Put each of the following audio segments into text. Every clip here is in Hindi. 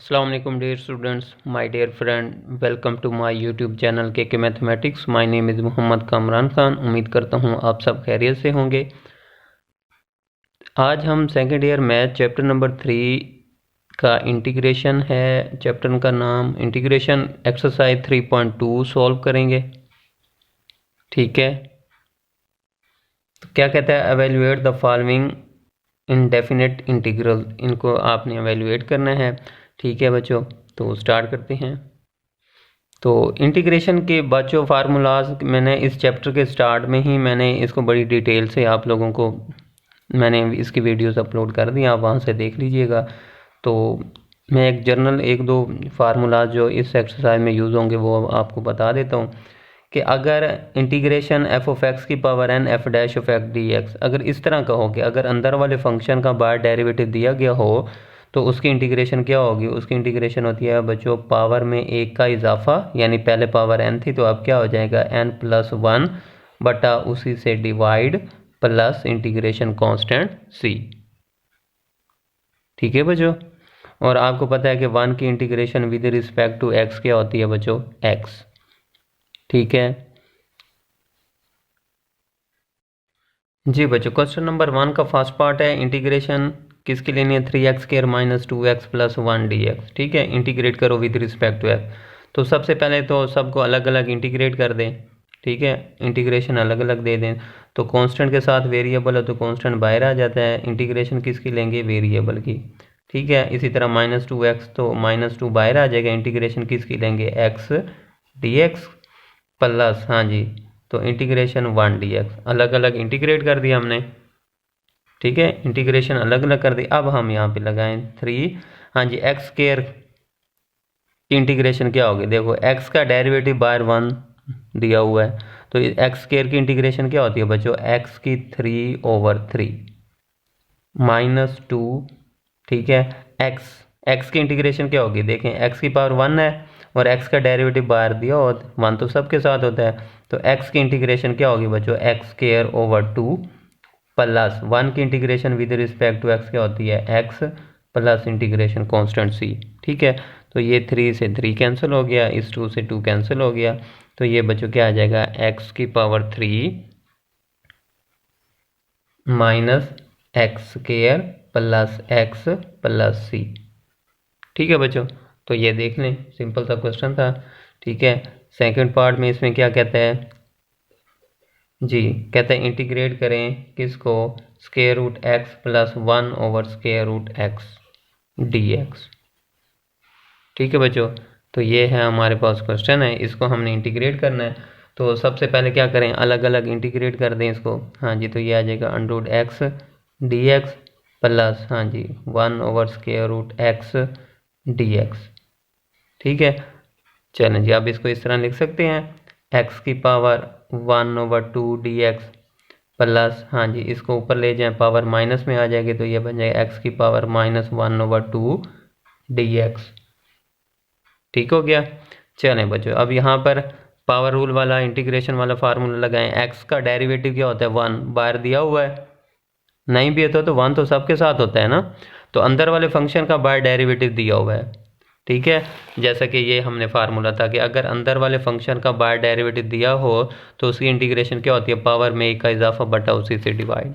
अस्सलाम वालेकुम dear students, my dear friend, welcome to my YouTube channel के mathematics. My name is Mohammad Kamran Khan. उम्मीद करता हूँ आप सब खैरियत से होंगे। आज हम second year math chapter number 3 का इंटीग्रेशन है। चैप्टर का नाम इंटीग्रेशन एक्सरसाइज 3.2 सॉल्व करेंगे। ठीक है, तो क्या कहता है, evaluate the following indefinite integral. इनको आपने एवेल्युएट करना है। ठीक है बच्चों, तो स्टार्ट करते हैं। तो इंटीग्रेशन के बच्चों फार्मूलाज मैंने इस चैप्टर के स्टार्ट में ही मैंने इसको बड़ी डिटेल से आप लोगों को मैंने इसकी वीडियोस अपलोड कर दी, आप वहाँ से देख लीजिएगा। तो मैं एक जनरल एक दो फार्मूलाज जो इस एक्सरसाइज में यूज़ होंगे वो आपको बता देता हूँ कि अगर इंटीग्रेशन एफ ऑफ एक्स की power n f dash of x d x अगर इस तरह का हो कि अगर अंदर वाले फंक्शन का बाहर डेरिवेटिव दिया गया हो तो उसकी इंटीग्रेशन क्या होगी। उसकी इंटीग्रेशन होती है बच्चों पावर में एक का इजाफा, यानी पहले पावर एन थी तो अब क्या हो जाएगा एन प्लस वन बटा उसी से divide plus integration constant c. ठीक है बच्चों, और आपको पता है कि वन की integration with respect to x क्या होती है बच्चों, एक्स। ठीक है जी बच्चों, क्वेश्चन नंबर 1 का फर्स्ट पार्ट है इंटीग्रेशन किसकी लेनी है, 3x² minus 2x plus 1 dx। ठीक है, इंटीग्रेट करो विद रिस्पेक्ट टू एक्स। तो सबसे पहले तो सबको अलग अलग इंटीग्रेट कर दें। ठीक है, इंटीग्रेशन अलग अलग दे दें। तो कांस्टेंट के साथ वेरिएबल है तो कांस्टेंट बाहर आ जाता है। इंटीग्रेशन किसकी लेंगे, वेरिएबल की। ठीक है, इसी तरह माइनस 2x तो माइनस 2 बाहर आ जाएगा। इंटीग्रेशन किसकी लेंगे, x dx प्लस, हाँ जी, तो इंटीग्रेशन 1 dx अलग अलग इंटीग्रेट कर दिया हमने। ठीक है, इंटीग्रेशन अलग अलग कर दी। अब हम यहाँ पे लगाएं 3, हाँ जी, एक्स स्क्वायर की इंटीग्रेशन क्या होगी, देखो एक्स का डेरिवेटिव बाहर 1 दिया हुआ है तो एक्स स्क्वायर की इंटीग्रेशन क्या होती है बच्चों, एक्स की 3/3 माइनस 2। ठीक है, एक्स की इंटीग्रेशन क्या होगी, देखें एक्स की पावर 1 है और एक्स का डेरिवेटिव बाहर दिया और 1 तो सबके साथ होता है तो एक्स की इंटीग्रेशन क्या होगी बच्चों, एक्स स्क्वायर ओवर 2 प्लस 1 की integration with respect to x क्या होती है, x plus integration constant c. ठीक है, तो ये 3 से 3 कैंसिल हो गया, इस 2 से 2 कैंसिल हो गया। तो ये बच्चों क्या आ जाएगा, एक्स की power 3 minus x square plus x plus c. ठीक है बच्चों, तो ये देख लें, सिंपल सा क्वेश्चन था। ठीक है, सेकंड पार्ट में इसमें क्या कहता है जी, कहते हैं इंटीग्रेट करें किसको, square root x plus 1 over square root x dx। ठीक है बच्चों, तो ये है हमारे पास क्वेश्चन है, इसको हमने इंटीग्रेट करना है। तो सबसे पहले क्या करें, अलग अलग इंटीग्रेट कर दें इसको। हाँ जी, तो ये आ जाएगा under root x dx plus, हाँ जी, 1 over square root x dx। ठीक है, चलें जी, अब इसको इस तरह लिख सकते हैं, x की पावर 1/2 dx प्लस, हाँ जी, इसको ऊपर ले जाएं पावर माइनस में आ जाएगी तो ये बन जाएगा x की पावर -1/2 dx। ठीक हो गया। चलें बच्चों, अब यहाँ पर पावर रूल वाला इंटीग्रेशन वाला फार्मूला लगाएं। x का डेरिवेटिव क्या होता है, 1 बाहर दिया हुआ है, नहीं भी है तो 1 तो सबके साथ होता है ना, तो अंदर वाले फंक्शन का बाहर डेरिवेटिव दिया हुआ है। ठीक है, जैसा कि ये हमने फार्मूला था कि अगर अंदर वाले फंक्शन का बाहर डेरिवेटिव दिया हो तो उसकी इंटीग्रेशन क्या होती है, पावर में एक का इजाफा बटा उसी से डिवाइड।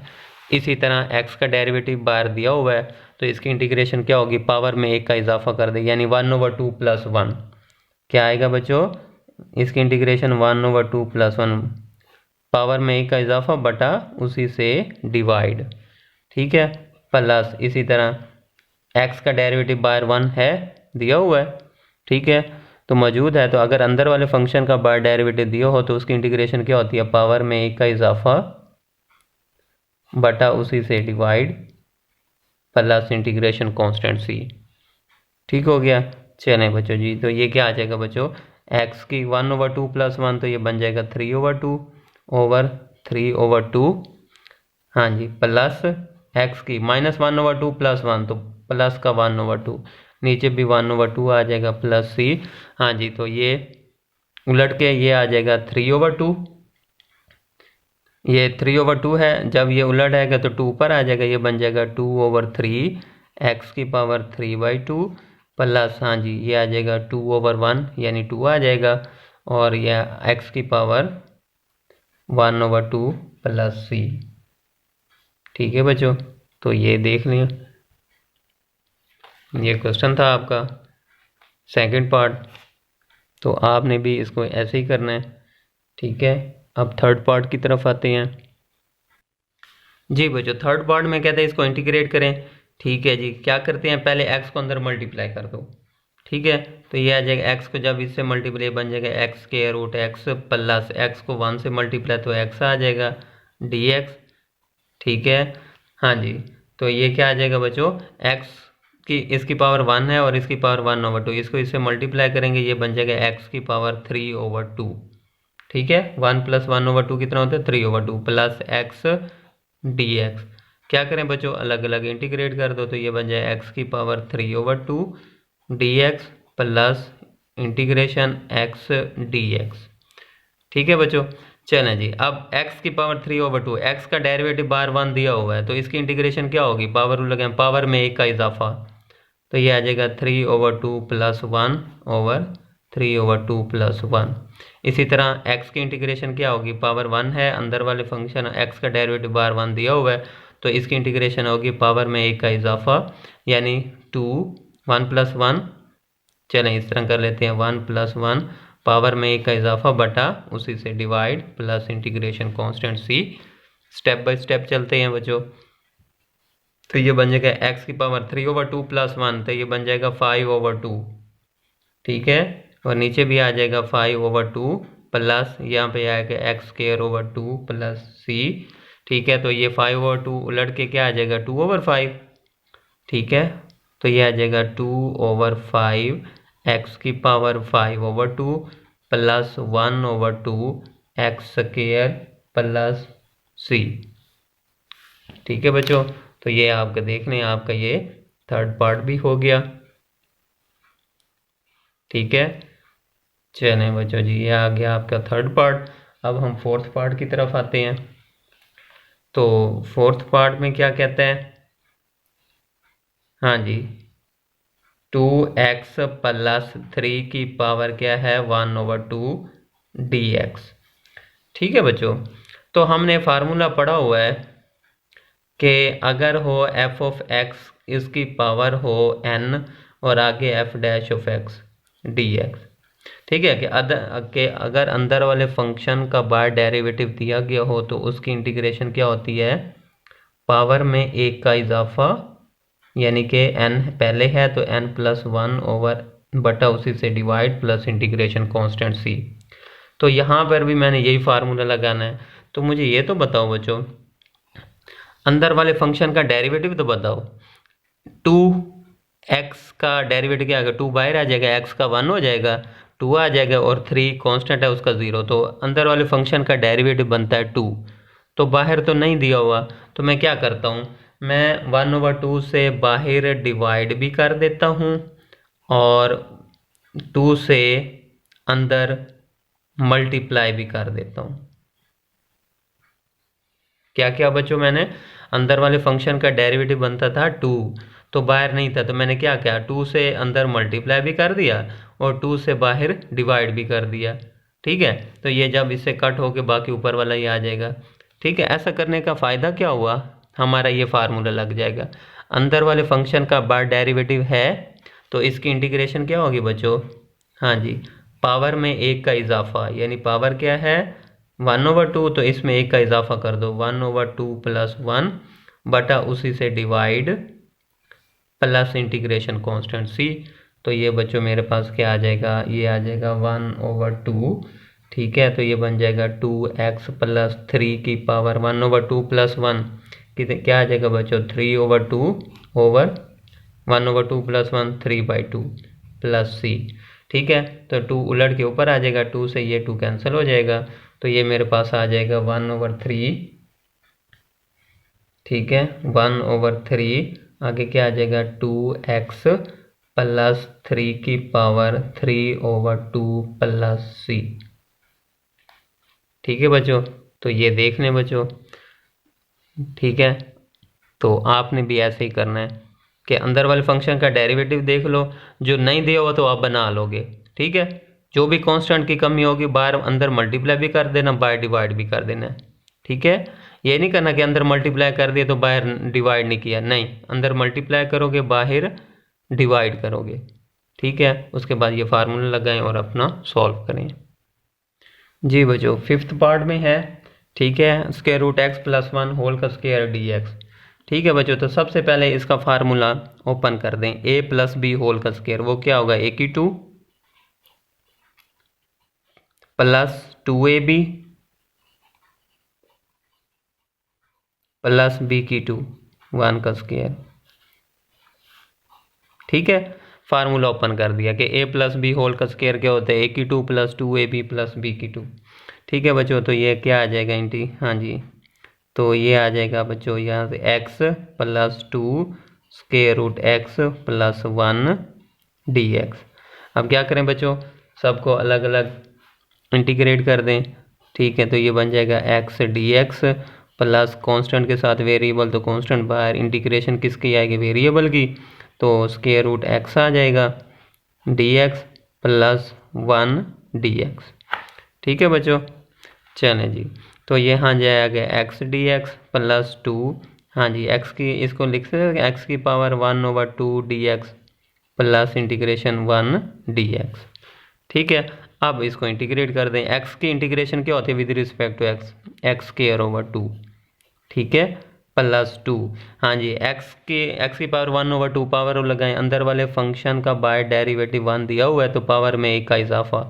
इसी तरह x का डेरिवेटिव बाहर दिया हुआ है तो इसकी इंटीग्रेशन क्या होगी, पावर में एक का इजाफा कर दे, यानी 1/2 प्लस 1 क्या आएगा बच्चों, इसकी इंटीग्रेशन 1/2 प्लस 1 पावर में एक का इजाफा बटा उसी से डिवाइड। ठीक है, प्लस इसी तरह x का डेरिवेटिव बाहर 1 है दिया हुआ है। ठीक है, तो मौजूद है, तो अगर अंदर वाले फंक्शन का बाहर डेरिवेटिव दिया हो तो उसकी इंटीग्रेशन क्या होती है, पावर में एक का इजाफा बटा उसी से divide plus integration constant c. ठीक हो गया। चलें बच्चों जी, तो ये क्या आ जाएगा बच्चों, x की 1/2 प्लस 1 तो ये बन जाएगा 3/2 ओवर 3/2, हाँ जी, प्लस x की -1/2 प्लस 1 तो प्लस का 1/2, नीचे भी 1/2 आ जाएगा प्लस सी। हाँ जी, तो ये उलट के ये आ जाएगा 3/2, ये 3/2 है, जब ये उलट आएगा तो 2 पर आ जाएगा, ये बन जाएगा 2/3 x की पावर 3/2 प्लस, हाँ जी, ये आ जाएगा 2/1 यानी 2 आ जाएगा, और यह x की पावर 1/2 प्लस c। ठीक है बच्चों, तो ये देख लें, ये क्वेश्चन था आपका सेकंड पार्ट। तो आपने भी इसको ऐसे ही करना है। ठीक है, अब थर्ड पार्ट की तरफ आते हैं। जी बच्चों, थर्ड पार्ट में कहते हैं इसको इंटीग्रेट करें। ठीक है जी, क्या करते हैं, पहले x को अंदर मल्टीप्लाई कर दो। ठीक है, तो ये आ जाएगा x को जब इससे मल्टीप्लाई बन जाएगा x square root x plus x को 1 से मल्टीप्लाई तो x आ जाएगा dx। ठीक है, हाँ जी, तो ये क्या आ जाएगा बच्चों, x की इसकी पावर 1 है और इसकी पावर 1/2, इसको इससे मल्टीप्लाई करेंगे, ये बन जाएगा x की पावर 3/2। ठीक है, 1 + 1/2 कितना होता है, 3/2 प्लस x dx। क्या करें बच्चों, अलग अलग इंटीग्रेट कर दो, तो ये बन जाए x की power 3/2 dx plus integration x dx। ठीक है बच्चों, चलें जी, अब x की पावर 3/2, x का डेरिवेटिव बार 1 दिया हुआ है, तो इसकी इंटीग्रेशन क्या होगी, पावर रूल लगाएं, पावर में 1 का इजाफा, तो ये आ जाएगा 3/2 + 1/3/2 + 1। इसी तरह x की इंटीग्रेशन क्या होगी, पावर 1 है, अंदर वाले फंक्शन x का डेरिवेटिव बार 1 दिया हुआ है, तो इसकी इंटीग्रेशन होगी पावर में 1 का इजाफा, यानी 2 1 + 1। चलें इस तरह कर लेते हैं, 1 + 1 पावर में 1 का इजाफा बटा उसी से divide plus integration constant c। Step by step चलते हैं बच्चों। तो ये बन जाएगा x की पावर 3/2 + 1, तो ये बन जाएगा 5/2। ठीक है, और नीचे भी आ जाएगा 5/2 प्लस यहाँ पे आएगा x² प्लस c। ठीक है, तो ये 5/2 उलट के क्या आ जाएगा, 2/5। ठीक है, तो ये आ जाएगा 2/5 x की power 5/2 plus 1/2 x² plus c। ठीक है बच्चों, तो ये आपका देख लें, आपका ये थर्ड पार्ट भी हो गया। ठीक है, चलें बच्चों जी, ये आ गया आपका थर्ड पार्ट। अब हम फोर्थ पार्ट की तरफ आते हैं। तो फोर्थ पार्ट में क्या कहते हैं, हाँ जी, 2x + 3 की पावर क्या है, 1/2 dx। ठीक है बच्चों, तो हमने फार्मूला पढ़ा हुआ है कि अगर हो f(x) इसकी पावर हो n और आगे f'(x) dx। ठीक है, कि अगर अंदर वाले फंक्शन का बार डेरिवेटिव दिया गया हो तो उसकी इंटीग्रेशन क्या होती है, पावर में 1 का इजाफा, यानी कि n पहले है तो n + 1 ओवर बटा उसी से divide plus integration constant c। तो यहाँ पर भी मैंने यही फार्मूला लगाना है। तो मुझे ये तो बताओ बच्चों, अंदर वाले फंक्शन का डेरिवेटिव तो बताओ। 2x का डेरिवेटिव क्या आएगा, 2 बाहर आ जाएगा, x का 1 हो जाएगा, 2 आ जाएगा, और 3 कांस्टेंट है उसका 0, तो अंदर वाले फंक्शन का डेरिवेटिव बनता है 2। तो बाहर तो नहीं दिया हुआ, तो मैं क्या करता हूँ, मैं 1/2 से बाहर डिवाइड भी कर देता हूँ और 2 से अंदर मल्टीप्लाई भी कर देता हूँ। क्या क्या बच्चों, मैंने अंदर वाले फंक्शन का डेरिवेटिव बनता था 2, तो बाहर नहीं था, तो मैंने क्या किया, 2 से अंदर मल्टीप्लाई भी कर दिया और 2 से बाहर डिवाइड भी कर दिया। ठीक है, तो ये जब इससे कट होके बाकी ऊपर वाला ही आ जाएगा। ठीक है, ऐसा करने का फ़ायदा क्या हुआ, हमारा ये फार्मूला लग जाएगा। अंदर वाले फंक्शन का बार डेरिवेटिव है तो इसकी इंटीग्रेशन क्या होगी बच्चों, हाँ जी, पावर में 1 का इजाफा, यानी पावर क्या है 1/2, तो इसमें 1 का इजाफा कर दो, 1/2 + 1 बटा उसी से divide plus integration constant c। तो ये बच्चों मेरे पास क्या आ जाएगा, ये आ जाएगा 1/2। ठीक है, तो ये बन जाएगा 2x + 3 की पावर 1/2 + 1 क्या आ जाएगा बच्चों, 3/2 ओवर 1/2 + 1 3/2 प्लस c। ठीक है, तो 2 उलट के ऊपर आ जाएगा, 2 से ये 2 कैंसिल हो जाएगा, तो ये मेरे पास आ जाएगा 1/3। ठीक है, 1/3 आगे क्या आ जाएगा, 2x + 3 की पावर 3/2 प्लस c। ठीक है बच्चों, तो ये देख लें बच्चों। ठीक है, तो आपने भी ऐसे ही करना है। कि अंदर वाले फंक्शन का डेरिवेटिव देख लो, जो नहीं दिया हुआ तो आप बना लोगे। ठीक है, जो भी कांस्टेंट की कमी होगी बाहर अंदर मल्टीप्लाई भी कर देना, बाहर डिवाइड भी कर देना। ठीक है, ये नहीं करना कि अंदर मल्टीप्लाई कर दिया तो बाहर डिवाइड नहीं किया, नहीं, अंदर मल्टीप्लाई करोगे बाहर डिवाइड करोगे। ठीक है, उसके बाद ये फार्मूला लगाएं और अपना सॉल्व करें। जी बच्चों, फिफ्थ पार्ट में है। ठीक है, square root x plus one whole का स्क्वायर डी एक्स। ठीक है बच्चों, तो सबसे पहले इसका फार्मूला ओपन कर दें। ए प्लस बी होल का स्क्वायर, वो क्या होगा, ए की two plus 2ab plus b की टू 1 का स्क्वायर। ठीक है, फार्मूला ओपन कर दिया कि ए प्लस बी होल का स्क्वायर क्या होता है, ए की two plus 2ab plus b की टू। ठीक है बच्चों, तो ये क्या आ जाएगा इंटी, हाँ जी, तो ये आ जाएगा बच्चों यहाँ से x plus 2 square root x plus 1 d x. अब क्या करें बच्चों, सबको अलग अलग इंटीग्रेट कर दें। ठीक है, तो ये बन जाएगा x d x plus constant के साथ वेरिएबल, तो कॉन्स्टेंट बाहर, इंटीग्रेशन किसकी आएगी, वेरिएबल की, तो स्क्वायर रूट एक्स आ जाएगा D x plus 1 d x. ठीक है बच्चों, चलें जी, तो ये हाँ जाएगा एक्स डी एक्स प्लस 2, हाँ जी, एक्स की इसको लिख सकते हैं एक्स की power 1/2 D x plus integration 1 d x. ठीक है, अब इसको इंटीग्रेट कर दें। एक्स की इंटीग्रेशन क्या होती है with respect to x, x square over 2। ठीक है, प्लस 2, हाँ जी, एक्स की पावर 1/2 पावर लगाएं, अंदर वाले फंक्शन का बाय डेरिवेटिव 1 दिया हुआ है तो पावर में 1 का इजाफा,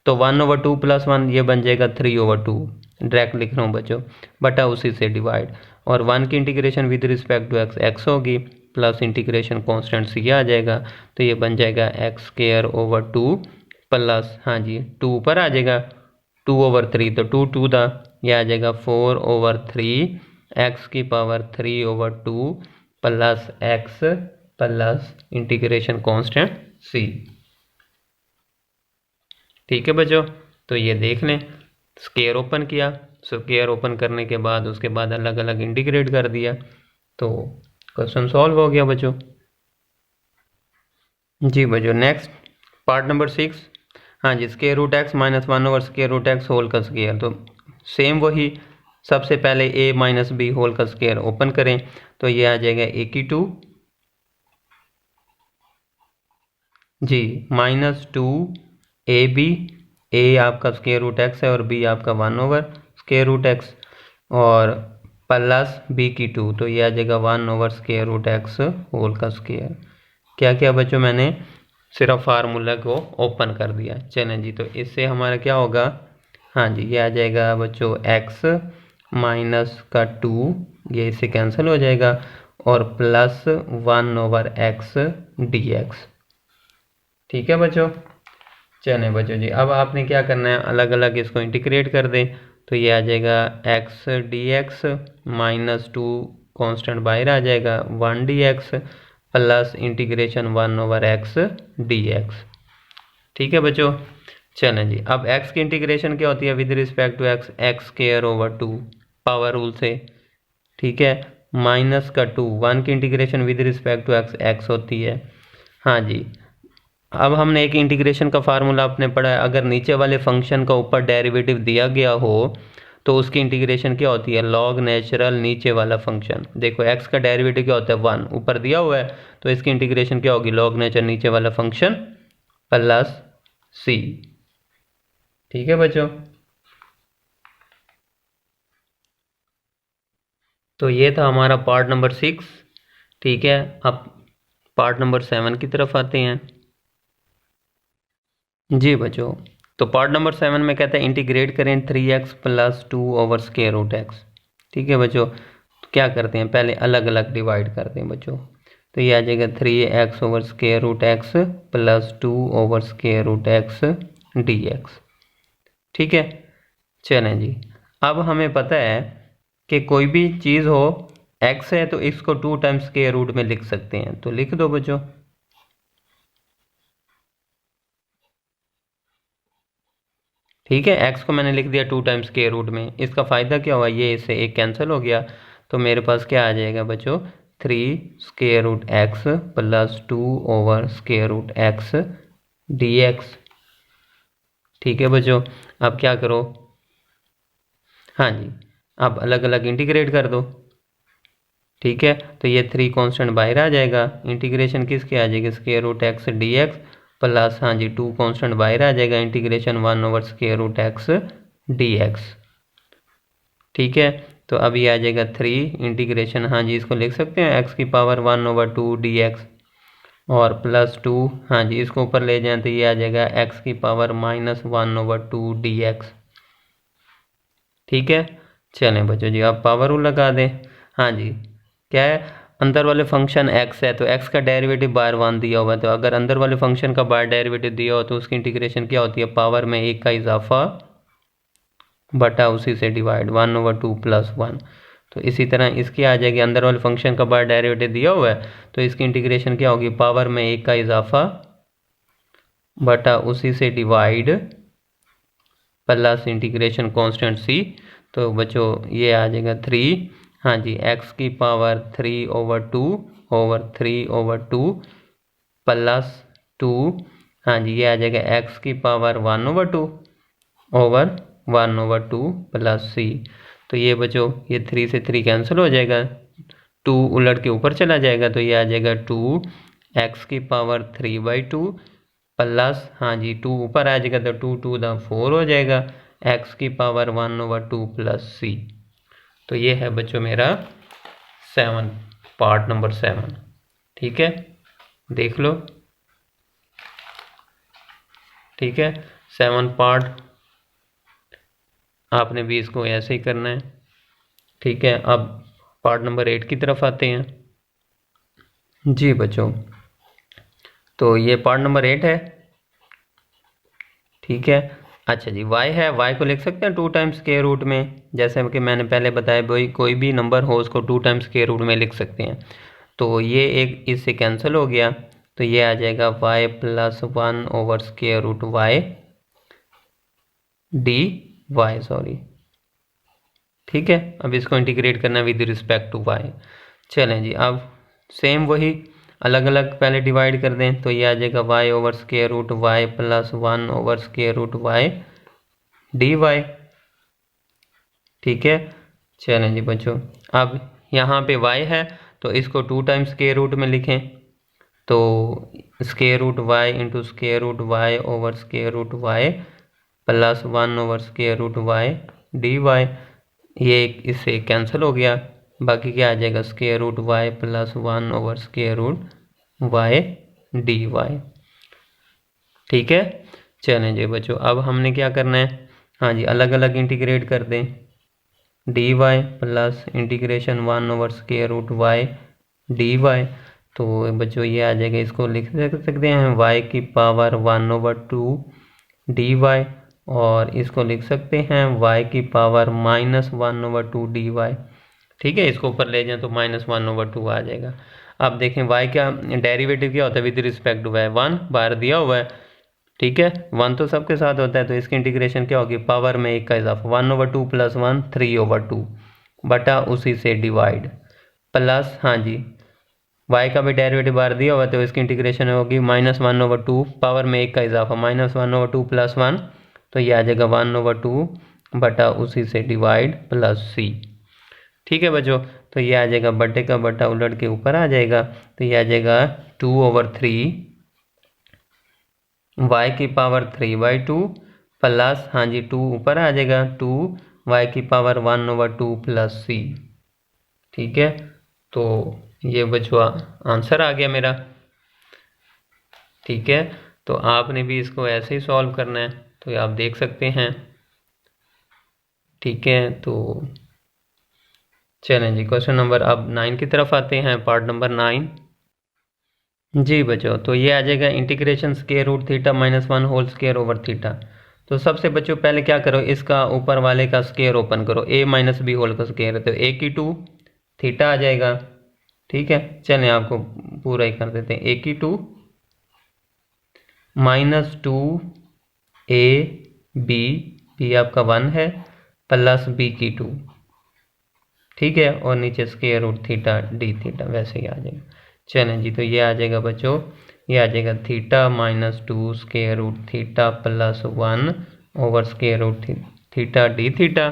तो 1/2 प्लस 1 ये बन जाएगा 3/2, डायरेक्ट लिख रहा हूँ बच्चों, बटा उसी से डिवाइड, और 1 की integration with respect to x x होगी प्लस इंटीग्रेशन कॉन्स्टेंट सी आ जाएगा, तो ये बन जाएगा एक्स स्क्वायर ओवर 2 प्लस, हाँ जी, 2 ऊपर आ जाएगा 2/3, तो 2 2 था, यह आ जाएगा 4/3 एक्स की power 3/2 plus x plus integration constant c. ठीक है बच्चों, तो ये देख लें, स्क्वायर ओपन किया, स्क्वायर ओपन करने के बाद उसके बाद अलग अलग इंटीग्रेट कर दिया, तो क्वेश्चन सॉल्व हो गया बच्चों। जी बच्चों, नेक्स्ट पार्ट नंबर 6, हाँ जी, square root x minus 1 square root x whole का स्क्वायर, तो सेम वही, सबसे पहले a माइनस बी होल का स्क्वायर ओपन करें, तो ये आ जाएगा a की 2 जी माइनस 2ab, a आपका स्क्वायर रूट एक्स है और b आपका 1 स्क्वायर रूट एक्स, और प्लस b की 2, तो ये आ जाएगा 1 स्क्वायर रूट एक्स होल का स्क्वायर। क्या क्या बच्चों, मैंने सिर्फ फार्मूला को ओपन कर दिया। चलें जी, तो इससे हमारा क्या होगा, हाँ जी, ये आ जाएगा बच्चों x माइनस का 2, ये इससे कैंसिल हो जाएगा, और प्लस 1/x dx। ठीक है बच्चों, चलें बच्चों जी, अब आपने क्या करना है, अलग अलग इसको इंटीग्रेट कर दें, तो ये आ जाएगा x dx माइनस 2 कॉन्स्टेंट बाहर आ जाएगा 1 dx plus integration 1/x dx। ठीक है बच्चों, चलें जी, अब x की इंटीग्रेशन क्या होती है with respect to x, x square over 2 power rule से। ठीक है, माइनस का 2, 1 की integration with respect to x x होती है। हाँ जी, अब हमने एक इंटीग्रेशन का फार्मूला आपने पढ़ा है, अगर नीचे वाले फंक्शन का ऊपर डेरिवेटिव दिया गया हो तो उसकी इंटीग्रेशन क्या होती है, लॉग नेचुरल नीचे वाला फंक्शन। देखो x का डेरिवेटिव क्या होता है 1, ऊपर दिया हुआ है, तो इसकी इंटीग्रेशन क्या होगी, लॉग नेचुरल नीचे वाला फंक्शन प्लस c। ठीक है बच्चों, तो ये था हमारा पार्ट नंबर 6। ठीक है, अब पार्ट नंबर 7 की तरफ आते हैं। जी बच्चों, तो पार्ट नंबर 7 में कहता है इंटीग्रेट करें 3x plus 2 square root x. ठीक है बच्चों, तो क्या करते हैं, पहले अलग अलग डिवाइड करते हैं बच्चों, तो ये आ जाएगा 3x square root x plus 2 square root x dx। ठीक है, चलें जी, अब हमें पता है कि कोई भी चीज़ हो x है तो इसको 2 टाइम्स स्क्वायर रूट में लिख सकते हैं, तो लिख दो बच्चों। ठीक है, x को मैंने लिख दिया 2 टाइम्स स्क्वायर रूट में, इसका फ़ायदा क्या हुआ, ये इससे एक कैंसिल हो गया, तो मेरे पास क्या आ जाएगा बच्चों 3 स्क्वायर रूट एक्स प्लस 2/स्क्वायर रूट एक्स dx। ठीक है बच्चों, अब क्या करो, हाँ जी, अब अलग अलग इंटीग्रेट कर दो। ठीक है, तो ये 3 कांस्टेंट बाहर आ जाएगा, इंटीग्रेशन किसके आ जाएगी, square root x dx plus, हाँ जी, 2 कांस्टेंट बाहर आ जाएगा, इंटीग्रेशन 1/स्क्वायर रूट एक्स dx। ठीक है, तो अभी आ जाएगा 3 इंटीग्रेशन, हाँ जी, इसको लिख सकते हैं x की पावर 1/2 dx और प्लस 2, हाँ जी, इसको ऊपर ले जाएं तो ये आ जाएगा x की पावर -1/2 dx। ठीक है, चलें बच्चों जी, आप पावर रूल लगा दें। हाँ जी, क्या है, अंदर वाले फंक्शन x है तो x का डेरिवेटिव बार 1 दिया हुआ है, तो अगर अंदर वाले फंक्शन का बार डेरिवेटिव दिया हो तो उसकी इंटीग्रेशन क्या होती है, पावर में 1 का इजाफा बटा उसी से डिवाइड 1/2 + 1। तो इसी तरह इसकी आ जाएगी, अंदर वाले फंक्शन का बार डेरिवेटिव दिया हुआ है तो इसकी इंटीग्रेशन क्या होगी, पावर में 1 का इजाफा बटा उसी से divide plus integration constant c। तो बच्चों ये आ जाएगा 3, हाँ जी, x की पावर 3/2 प्लस 2, हाँ जी, ये आ जाएगा x की पावर 1/2 प्लस c। तो ये बच्चों ये 3 से 3 कैंसिल हो जाएगा, 2 उलट के ऊपर चला जाएगा तो ये आ जाएगा 2x की पावर 3/2 प्लस, हाँ जी, 2 ऊपर आ जाएगा तो 2 2 दा 4 हो जाएगा, x की पावर 1/2 प्लस c। तो ये है बच्चों मेरा 7, पार्ट नंबर 7। ठीक है, देख लो। ठीक है, 7 पार्ट आपने भी इसको ऐसे ही करना है। ठीक है, अब पार्ट नंबर 8 की तरफ आते हैं जी बच्चों। तो ये पार्ट नंबर 8 है। ठीक है, अच्छा जी, y है, y को लिख सकते हैं 2 टाइम्स स्क्वायर रूट में, जैसे कि मैंने पहले बताया भाई कोई भी नंबर हो उसको 2 टाइम्स स्क्वायर रूट में लिख सकते हैं। तो ये एक इससे कैंसिल हो गया तो ये आ जाएगा y + 1/√y dy, सॉरी। ठीक है, अब इसको इंटीग्रेट करना विद रिस्पेक्ट टू y। चलें जी, अब सेम वही अलग अलग पहले डिवाइड कर दें तो ये आ जाएगा y/√y + 1/√y dy। ठीक है, चलें जी बच्चों, अब यहाँ पे y है तो इसको 2 टाइम्स स्क्वायर रूट में लिखें तो √y into √y/√y plus 1/√y dy। ये इससे कैंसिल हो गया, बाकी क्या आ जाएगा, √y + 1/√y dy। ठीक है, चलें जी बच्चों, अब हमने क्या करना है, हाँ जी, अलग अलग इंटीग्रेट कर दें, dy plus integration 1/√y dy। तो बच्चों ये आ जाएगा, इसको लिख सकते हैं y की पावर 1/2 dy और इसको लिख सकते हैं y की पावर -1/2 dy। ठीक है, इसको ऊपर ले जाएं तो -1/2 आ जाएगा। अब देखें y का डेरिवेटिव क्या होता है विद रिस्पेक्ट टू y, 1 बाहर दिया हुआ है। ठीक है, 1 तो सबके साथ होता है तो इसकी इंटीग्रेशन क्या होगी, पावर में 1 का इजाफा 1/2 + 1 3/2 बटा उसी से डिवाइड प्लस, हाँ जी, y का भी डेरिवेटिव बाहर दिया हुआ है तो इसकी इंटीग्रेशन होगी -1/2 पावर में 1 का इजाफा -1/2 + 1, तो ये आ जाएगा 1/2 बटा उसी से डिवाइड प्लस c। ठीक है बच्चों, तो ये आ जाएगा बटे का बटा उलट के ऊपर आ जाएगा तो ये आ जाएगा 2/3 y की पावर 3/2 प्लस, हाँ जी, 2 ऊपर आ जाएगा 2 y की पावर 1/2 प्लस c। ठीक है, तो ये बच्चों आंसर आ गया मेरा। ठीक है, तो आपने भी इसको ऐसे ही सॉल्व करना है तो आप देख सकते हैं। ठीक है, तो चलें जी, क्वेश्चन नंबर अब 9 की तरफ आते हैं, पार्ट नंबर 9 जी बच्चों। तो ये आ जाएगा integration √θ - 1 whole square over theta. तो सबसे बच्चों पहले क्या करो, इसका ऊपर वाले का स्क्वायर ओपन करो, a - b होल का स्क्वायर है तो a की 2 थीटा आ जाएगा। ठीक है, चलें आपको पूरा ही कर देते हैं, a की 2 -2ab, b आपका 1 है, प्लस b की 2। ठीक है, और नीचे square root theta d theta वैसे ही आ जाएगा। चलें जी, तो ये आ जाएगा बच्चों, ये आ जाएगा theta minus 2 square root theta plus 1 over square root theta d theta.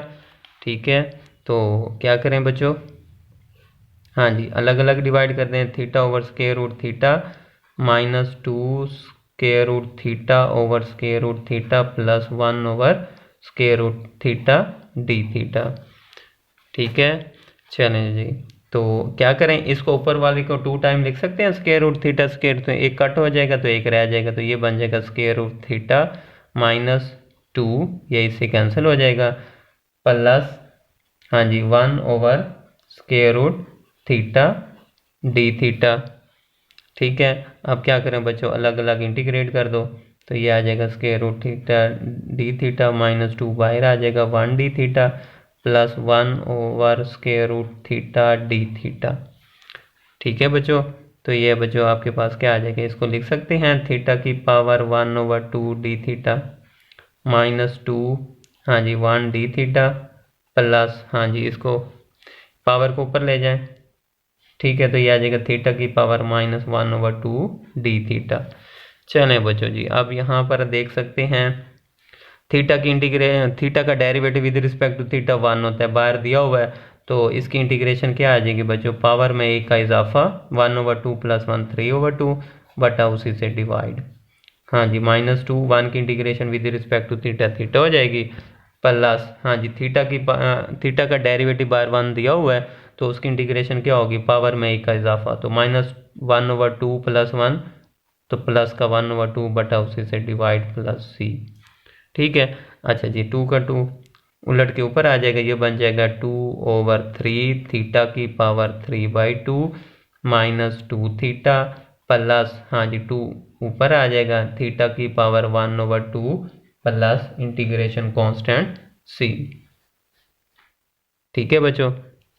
ठीक है, तो क्या करें बच्चों, हाँ जी, अलग अलग डिवाइड कर दें। Theta over square root theta minus 2 square root theta over square root theta plus 1 over square root theta d theta. ठीक है, चलें जी, तो क्या करें, इसको ऊपर वाले को 2 टाइम लिख सकते हैं स्क्वायर रूट थीटा स्क्वायर, तो एक कट हो जाएगा तो एक रह जाएगा, तो ये बन जाएगा स्क्वायर रूट थीटा माइनस 2, ये इससे कैंसिल हो जाएगा, प्लस हाँ जी 1 over square root theta d theta. ठीक है, अब क्या करें बच्चों, अलग अलग इंटीग्रेट कर दो, तो ये आ जाएगा square root theta d theta minus 2 बाहर आ जाएगा 1 d theta plus 1 over square root theta d theta. ठीक है बच्चों, तो ये बच्चों आपके पास क्या आ जाएगा, इसको लिख सकते हैं थीटा की power 1 over 2 D theta minus 2 हाँ जी 1 डी थीटा प्लस हाँ जी इसको पावर को ऊपर ले जाएं। ठीक है, तो ये आ जाएगा थीटा की power minus 1 over 2 D theta. चलें बच्चों जी, अब यहाँ पर देख सकते हैं थीटा की थीटा का derivative with respect to theta 1 होता है, बाहर दिया हुआ है, तो इसकी इंटीग्रेशन क्या आ जाएगी बच्चों, पावर में एक का इजाफा 1 ओवर 2 प्लस 1 3 ओवर 2 बटा उसी से डिवाइड। हाँ जी माइनस 2 1 की integration with respect to theta theta हो जाएगी, प्लस हाँ जी थीटा का डेरिवेटिव बाहर 1 दिया हुआ है, तो उसकी इंटीग्रेशन क्या होगी, पावर में एक का इजाफा, तो माइनस 1 ओवर 2 प्लस 1, तो प्लस का 1 ओवर 2 बटा उसी से डिवाइड प्लस सी। ठीक है, अच्छा जी 2 का 2 उलट के ऊपर आ जाएगा, ये बन जाएगा 2 ओवर 3 थीटा की पावर 3/2 माइनस 2 थीटा प्लस हाँ जी 2 ऊपर आ जाएगा थीटा की power 1 over 2 plus integration constant c. ठीक है बच्चों,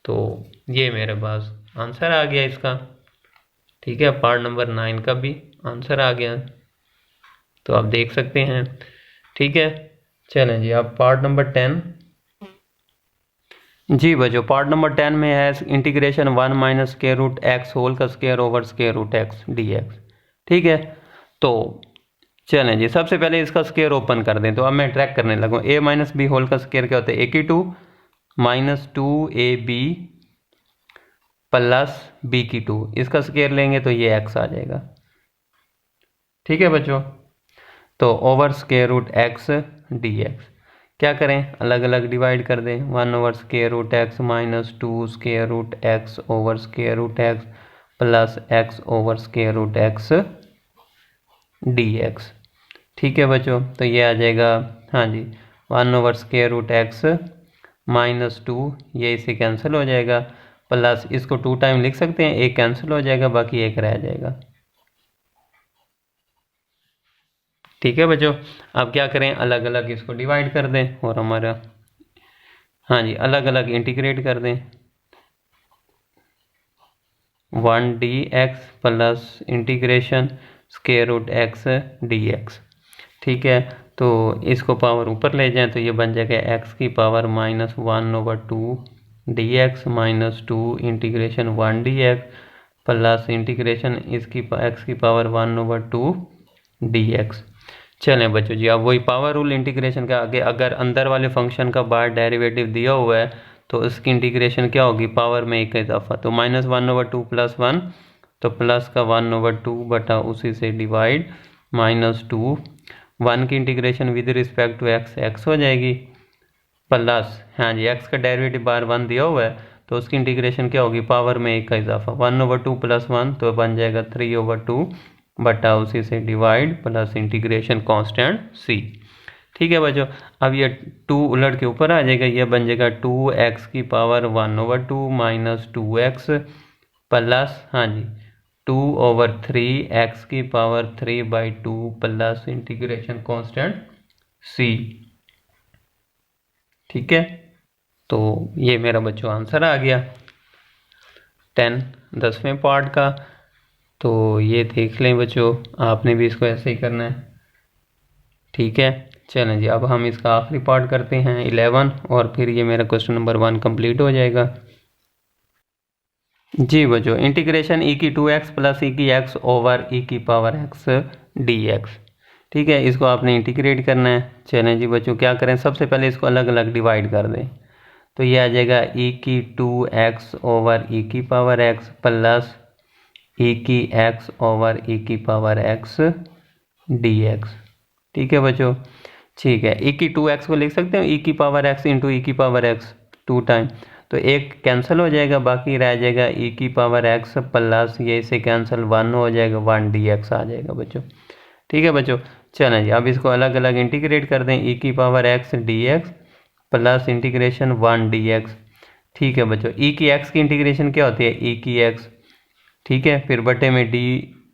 तो ये मेरे पास आंसर आ गया इसका। ठीक है, पार्ट नंबर 9 का भी आंसर आ गया, तो आप देख सकते हैं। ठीक है, चलें जी, अब पार्ट नंबर 10 जी बच्चों, पार्ट नंबर 10 में है integration 1 minus square root x whole का square over square root x d x. ठीक है, तो चलें जी, सबसे पहले इसका स्क्वायर ओपन कर दें, तो अब मैं ट्रैक करने लगूँ। ए माइनस बी होल का स्क्वायर क्या होता है, ए की 2 माइनस 2ab प्लस बी की 2, इसका स्क्वायर लेंगे तो ये एक्स आ जाएगा। ठीक है बच्चों, तो over square root x d x, क्या करें, अलग अलग डिवाइड कर दें। 1 over square root x minus 2 square root x over square root x plus x over square root x d x. ठीक है बच्चों, तो ये आ जाएगा हाँ जी 1 over square root x minus 2, ये इसे कैंसिल हो जाएगा, प्लस इसको 2 टाइम लिख सकते हैं, एक कैंसिल हो जाएगा, बाकी एक रह जाएगा। ठीक है बच्चों, अब क्या करें, अलग अलग इसको डिवाइड कर दें और हमारा हाँ जी अलग अलग इंटीग्रेट कर दें। 1 d x plus integration square root x d x. ठीक है, तो इसको पावर ऊपर ले जाएं, तो ये बन जाएगा एक्स की power minus 1 over 2 D x minus 2 integration 1 d x plus integration इसकी एक्स की पावर 1 ओवर 2 डी एक्स। चलें बच्चों जी, अब वही पावर रूल इंटीग्रेशन का आगे, अगर अंदर वाले फंक्शन का बाहर डेरिवेटिव दिया हुआ है तो इसकी इंटीग्रेशन क्या होगी, पावर में एक का इजाफा, तो माइनस 1 ओवर 2 प्लस 1, तो प्लस का 1 ओवर 2 बटा उसी से डिवाइड माइनस 2 1 की integration with respect to x x हो जाएगी, प्लस हाँ जी एक्स का डेरिवेटिव बाहर 1 दिया हुआ है, तो उसकी इंटीग्रेशन क्या होगी, पावर में एक का इजाफा 1 ओवर 2 प्लस 1, तो बन जाएगा 3 ओवर 2 बटा उसी से divide plus integration constant c. ठीक है बच्चों, अब ये 2 उलट के ऊपर आ जाएगा, ये बन जाएगा 2x की power 1 over 2 minus 2x plus हाँ जी 2 ओवर 3 x की power 3/2 plus integration constant c। ठीक है, तो ये मेरा बच्चों आंसर आ गया 10वें पार्ट का। तो ये देख लें बच्चों, आपने भी इसको ऐसे ही करना है। ठीक है, चलें जी, अब हम इसका आखिरी पार्ट करते हैं 11, और फिर ये मेरा क्वेश्चन नंबर 1 कंप्लीट हो जाएगा। जी बच्चों, इंटीग्रेशन ई की 2x प्लस ई की x ओवर ई की पावर x dx। ठीक है, इसको आपने इंटीग्रेट करना है। चलें जी बच्चों, क्या करें, सबसे पहले इसको अलग अलग डिवाइड कर दें। तो ये आ जाएगा ई की 2x ओवर ई की पावर x प्लस ई की x ओवर ई की पावर x dx। ठीक है बच्चों, ठीक है। ई की 2x को लिख सकते हो ई की पावर x इंटू ई की पावर x 2 टाइम, तो एक कैंसिल हो जाएगा, बाकी रह जाएगा ई की पावर x प्लस ये इसे कैंसिल 1 हो जाएगा, 1 dx आ जाएगा बच्चों। ठीक है बच्चों, चलें जी अब इसको अलग अलग इंटीग्रेट कर दें। ई की power x dx plus integration 1 dx। ठीक है बच्चों, ई की x की इंटीग्रेशन क्या होती है, ई की x, ठीक है, फिर बटे में डी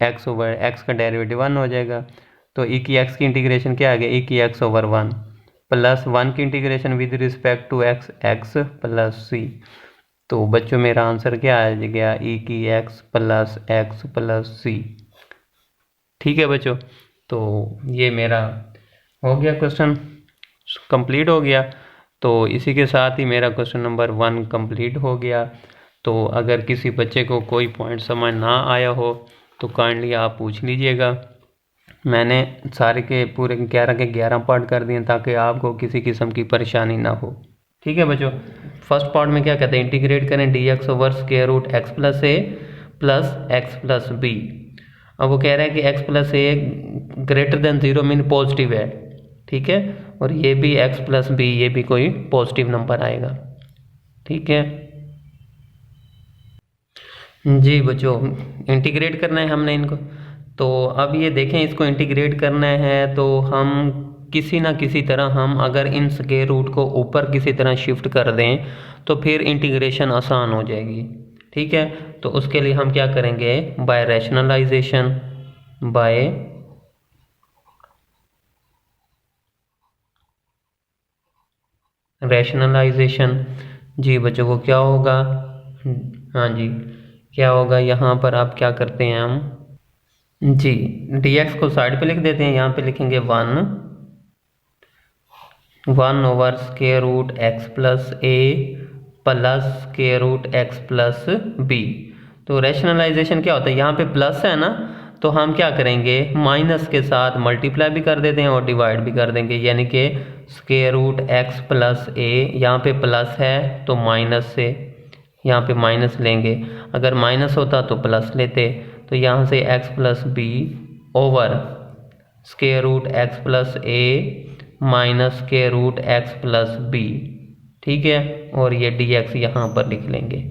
एक्स ओवर x का डेरिवेटिव 1 हो जाएगा। तो ई की x की इंटीग्रेशन क्या आ गया, ई की x ओवर 1 प्लस 1 की integration with respect to x x plus c। तो बच्चों मेरा आंसर क्या आ गया, ई की x प्लस c। ठीक है बच्चों, तो ये मेरा हो गया, क्वेश्चन कंप्लीट हो गया। तो इसी के साथ ही मेरा क्वेश्चन नंबर 1 कंप्लीट हो गया। तो अगर किसी बच्चे को कोई पॉइंट समझ ना आया हो तो काइंडली आप पूछ लीजिएगा। मैंने सारे के पूरे 11 के 11 पार्ट कर दिए ताकि आपको किसी किस्म की परेशानी ना हो। ठीक है बच्चों, फर्स्ट पार्ट में क्या कहते हैं, इंटीग्रेट करें dx over square root x plus a plus x plus b. अब वो कह रहा है कि x plus a greater than 0 mean positive है। ठीक है, और ये भी x प्लस बी, ये भी कोई पॉजिटिव नंबर आएगा। ठीक है जी बच्चों, इंटीग्रेट करना है हमने इनको। तो अब ये देखें, इसको इंटीग्रेट करना है तो हम किसी ना किसी तरह हम अगर इन स्क्वायर रूट को ऊपर किसी तरह शिफ्ट कर दें तो फिर इंटीग्रेशन आसान हो जाएगी। ठीक है, तो उसके लिए हम क्या करेंगे, बाय रैशनलाइजेशन, बाय रैशनलाइजेशन। जी बच्चों को क्या होगा, हाँ जी क्या होगा, यहाँ पर आप क्या करते हैं हम जी dx को साइड पे लिख देते हैं, यहाँ पे लिखेंगे 1 over square root x plus a plus square root x plus b. तो रैशनलाइजेशन क्या होता है, यहाँ पे प्लस है ना, तो हम क्या करेंगे, माइनस के साथ मल्टीप्लाई भी कर देते हैं और डिवाइड भी कर देंगे, यानी कि स्क्वायर रूट x प्लस ए, यहाँ पे प्लस है तो माइनस से यहाँ पे माइनस लेंगे, अगर माइनस होता तो प्लस लेते। तो यहाँ से x plus b over square root x plus a minus square root x plus b. ठीक है, और ये dx यहाँ पर लिख लेंगे।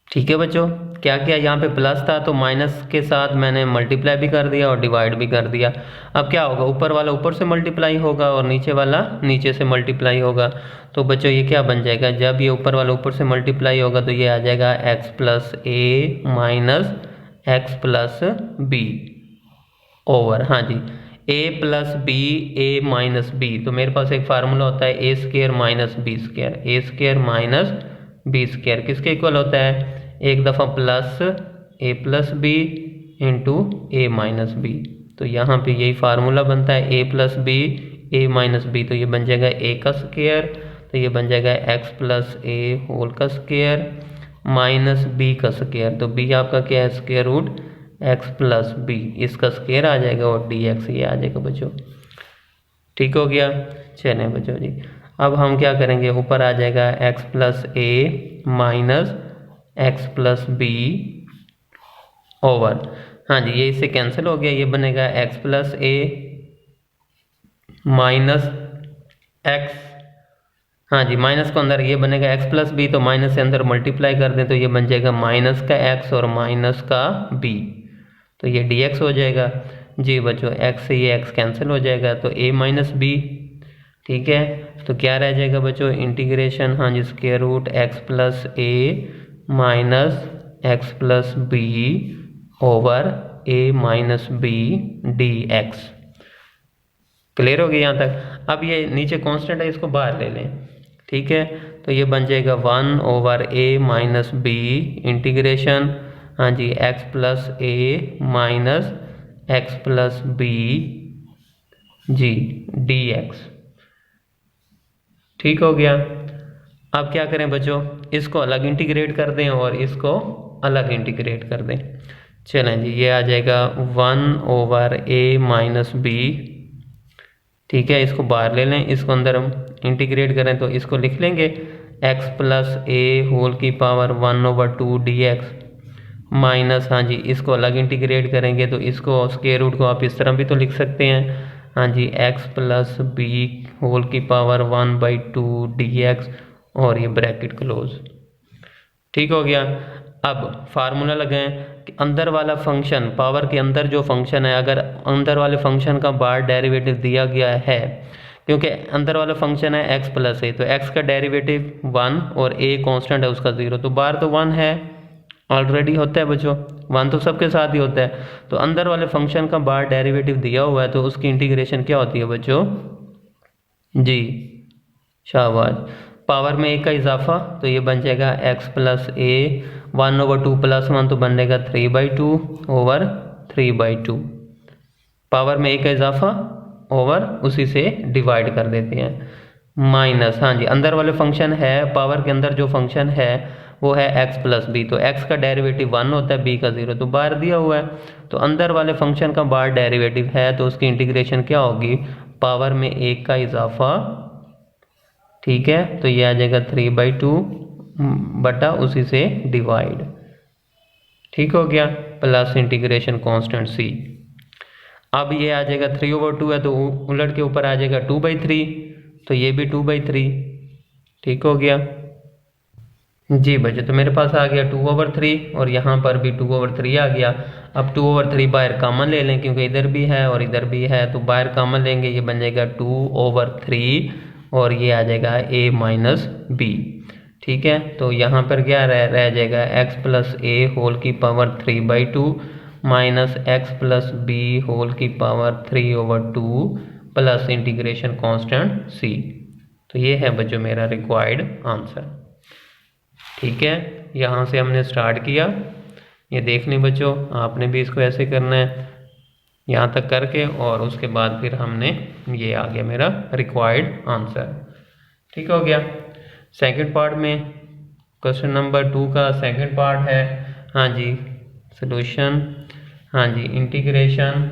ठीक है बच्चों, क्या किया, यहाँ पे प्लस था तो माइनस के साथ मैंने मल्टीप्लाई भी कर दिया और डिवाइड भी कर दिया। अब क्या होगा, ऊपर वाला ऊपर से मल्टीप्लाई होगा और नीचे वाला नीचे से मल्टीप्लाई होगा। तो बच्चों ये क्या बन जाएगा, जब ये ऊपर वाला ऊपर से मल्टीप्लाई होगा तो ये आ जाएगा x plus a minus x plus b over, हाँ जी, a plus b a minus b. तो मेरे पास एक फार्मूला होता है a square minus b square, a square minus b square किसके इक्वल होता है, एक दफ़ा plus a plus b into a minus b. तो यहाँ पे यही फार्मूला बनता है, a plus b a minus b, तो ये बन जाएगा ए का स्क्वायर, तो ये बन जाएगा एक्स प्लस ए होल का स्क्वायर माइनस बी का स्क्वायर। तो बी आपका क्या है, square root x plus b, इसका स्क्वायर आ जाएगा और डी एक्स ये आ जाएगा बच्चों। ठीक हो गया, चलें बच्चों जी, अब हम क्या करेंगे, ऊपर आ जाएगा x plus a minus x plus b over, हाँ जी ये इससे कैंसिल हो गया, ये बनेगा x plus a minus x, हाँ जी माइनस को अंदर ये बनेगा एक्स प्लस बी, तो माइनस से अंदर मल्टीप्लाई कर दें तो ये बन जाएगा माइनस का एक्स और माइनस का बी, तो ये dx हो जाएगा। जी बच्चों, x से ये x कैंसिल हो जाएगा तो a माइनस बी। ठीक है, तो क्या रह जाएगा बच्चों, इंटीग्रेशन, हाँ जी square root x plus a minus x plus b over a minus b d x. Clear हो गया यहाँ तक। अब ये नीचे कांस्टेंट है, इसको बाहर ले लें। ठीक है, तो ये बन जाएगा 1 over a minus b integration, हाँ जी x plus a minus x plus b जी dx। ठीक हो गया। अब क्या करें बच्चों, इसको अलग इंटीग्रेट कर दें और इसको अलग इंटीग्रेट कर दें। चलें जी, ये आ जाएगा 1/a-b, ठीक है। इसको बाहर ले लें, इसको अंदर हम इंटीग्रेट करें तो इसको लिख लेंगे x + a² 1/2 dx माइनस, हाँ जी, इसको अलग इंटीग्रेट करेंगे तो इसको स्क्वायर रूट को आप इस तरह भी तो लिख सकते हैं, हाँ जी, x + b² 1/2 dx और ये ब्रैकेट क्लोज। ठीक हो गया। अब फार्मूला लगाएं कि अंदर वाला फंक्शन, पावर के अंदर जो फंक्शन है, अगर अंदर वाले फंक्शन का बाहर डेरिवेटिव दिया गया है, क्योंकि अंदर वाला फंक्शन है x + a, तो x का डेरिवेटिव 1 और a कांस्टेंट है उसका 0, तो बाहर तो 1 है ऑलरेडी, होता है बच्चों, 1 तो सबके साथ ही होता है। तो अंदर वाले फंक्शन का बाहर डेरिवेटिव दिया हुआ है तो उसकी इंटीग्रेशन क्या होती है बच्चों जी, शाबाश, पावर में एक का इजाफा, तो ये बन जाएगा x + a 1/2 + 1 तो बनेगा 3/2/3/2, पावर में एक का इजाफा ओवर उसी से डिवाइड कर देते हैं, माइनस, हाँ जी, अंदर वाले फंक्शन है, पावर के अंदर जो फंक्शन है वो है x + b, तो x का डेरिवेटिव 1 होता है, b का 0, तो बाहर दिया हुआ है, तो अंदर वाले फंक्शन का बाहर डेरिवेटिव है तो उसकी इंटीग्रेशन क्या होगी, पावर में एक का इजाफा, ठीक है, तो ये आ जाएगा 3/2 बटा उसी से डिवाइड, ठीक हो गया, प्लस इंटीग्रेशन कांस्टेंट c। अब ये आ जाएगा 3/2 है तो उलट के ऊपर आ जाएगा 2/3, तो ये भी 2/3, ठीक हो गया जी बच्चों। तो मेरे पास आ गया 2/3 और यहाँ पर भी 2/3 आ गया। अब 2/3 बाहर कॉमन ले लें क्योंकि इधर भी है और इधर भी है, तो बाहर कॉमन लेंगे, ये बन जाएगा 2/3 और ये आ जाएगा a - b, ठीक है। तो यहाँ पर क्या रह जाएगा x + a² 3/2 minus x + b² 3/2 plus integration constant c। तो ये है बच्चों मेरा रिक्वायर्ड आंसर, ठीक है। यहाँ से हमने स्टार्ट किया, ये देख लें बच्चों, आपने भी इसको ऐसे करना है यहाँ तक करके, और उसके बाद फिर हमने, ये आ गया मेरा रिक्वायर्ड आंसर, ठीक हो गया। सेकंड पार्ट में क्वेश्चन नंबर 2 का सेकंड पार्ट है, हाँ जी, सॉल्यूशन, हाँ जी, integration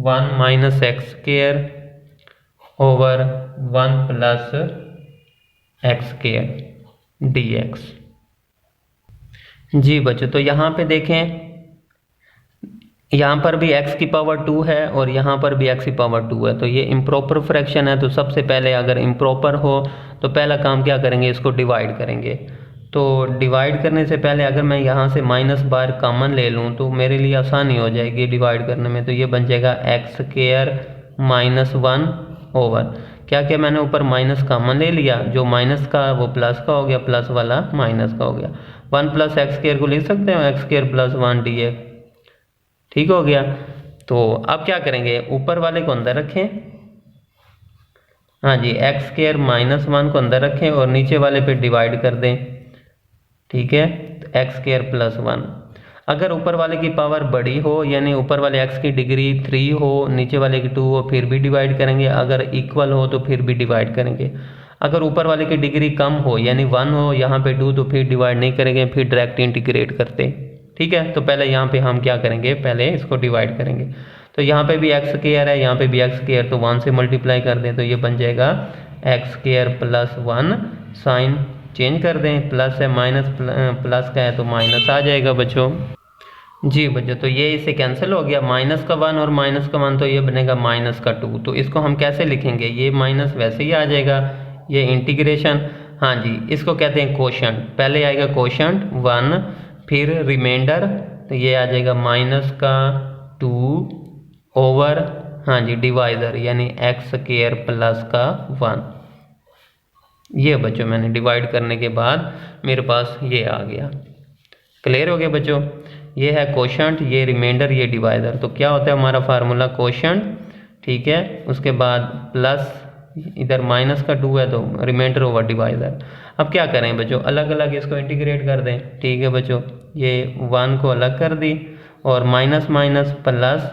1 - x² over 1 + x² dx। जी बच्चों, तो यहाँ पे देखें, यहाँ पर भी x⁻² है और यहाँ पर भी x⁻² है, तो ये इम्प्रॉपर फ्रैक्शन है। तो सबसे पहले अगर इम्प्रॉपर हो तो पहला काम क्या करेंगे, इसको डिवाइड करेंगे। तो डिवाइड करने से पहले अगर मैं यहाँ से माइनस बार कॉमन ले लूँ तो मेरे लिए आसानी हो जाएगी डिवाइड करने में, तो ये बन जाएगा x² - 1 ओवर, क्या क्या मैंने ऊपर माइनस कॉमन ले लिया, जो माइनस का वो प्लस का हो गया, प्लस वाला माइनस का हो गया, 1 + x² को लिख सकते हैं x² + 1 dx, ठीक हो गया। तो अब क्या करेंगे, ऊपर वाले को अंदर रखें, हाँ जी, x² - 1 को अंदर रखें और नीचे वाले पे डिवाइड कर दें, ठीक है, x² + 1। अगर ऊपर वाले की पावर बड़ी हो, यानी ऊपर वाले x की डिग्री 3 हो, नीचे वाले की 2 हो, फिर भी डिवाइड करेंगे, अगर इक्वल हो तो फिर भी डिवाइड करेंगे। अगर ऊपर वाले की डिग्री कम हो, यानी 1 हो, यहाँ पे 2, तो फिर डिवाइड नहीं करेंगे, फिर डायरेक्ट इंटीग्रेट करते, ठीक है। तो पहले यहाँ पे हम क्या करेंगे, पहले इसको डिवाइड करेंगे। तो यहाँ पे भी x² है, यहाँ पे भी x², तो 1 से मल्टीप्लाई कर दें तो ये बन जाएगा x² + 1, साइन चेंज कर दें, प्लस है माइनस प्लस का है तो माइनस आ जाएगा बच्चों। जी बच्चों, तो ये इससे कैंसिल हो गया, -1 और -1, तो ये बनेगा -2। तो इसको हम कैसे लिखेंगे, ये माइनस वैसे ही आ जाएगा, ये इंटीग्रेशन, हाँ जी, इसको कहते हैं कोशंट। पहले आएगा कोशंट 1, फिर रिमाइंडर, तो ये आ जाएगा -2 ओवर, हाँ जी, डिवाइडर यानी x² + 1। ये बच्चों मैंने डिवाइड करने के बाद मेरे पास ये आ गया, क्लियर हो गया बच्चों। ये है कोशंट, ये रिमाइंडर, ये डिवाइडर। तो क्या होता है हमारा फार्मूला, कोशंट, ठीक है, उसके बाद प्लस इधर -2 है तो रिमाइंडर ओवर डिवाइडर। अब क्या करें बच्चों, अलग अलग इसको इंटीग्रेट कर दें, ठीक है बच्चों, ये 1 को अलग कर दी और माइनस माइनस प्लस,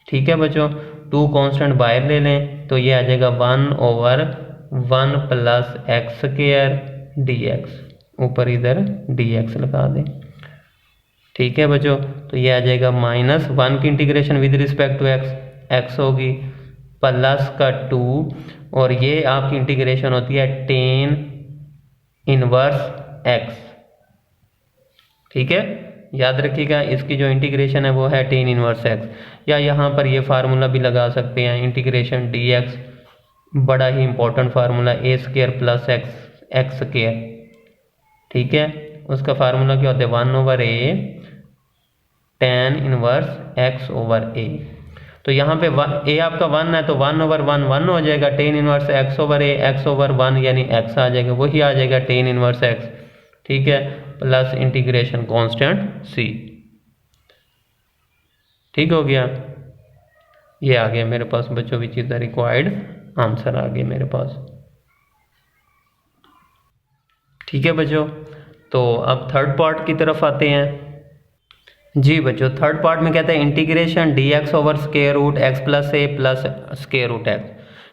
ठीक है बच्चों, 2 कांस्टेंट बाहर ले लें तो ये आ जाएगा 1/1 + x² dx, ऊपर इधर dx लगा दें। ठीक है बच्चों, तो ये आ जाएगा -1 की integration with respect to x होगी प्लस का 2, और ये आपकी इंटीग्रेशन होती है tan इनवर्स x। ठीक है, याद रखिएगा इसकी जो इंटीग्रेशन है वो है tan इनवर्स x, या यहाँ पर ये फार्मूला भी लगा सकते हैं इंटीग्रेशन dx, बड़ा ही important formula a² plus x²। ठीक है, उसका फार्मूला क्या होता है 1/a tan इनवर्स x/a। तो यहाँ पे a आपका 1 है तो 1/1 1 हो जाएगा, tan इनवर्स x/a x/1 यानी x आ जाएगा, वही आ जाएगा tan इनवर्स x। ठीक है, प्लस इंटीग्रेशन कांस्टेंट c। ठीक हो गया, ये आ गया मेरे पास बच्चों which is the required answer आ गया मेरे पास। ठीक है बच्चों, तो अब थर्ड पार्ट की तरफ आते हैं। जी बच्चों, थर्ड पार्ट में कहते हैं इंटीग्रेशन dx/√x + a + √x।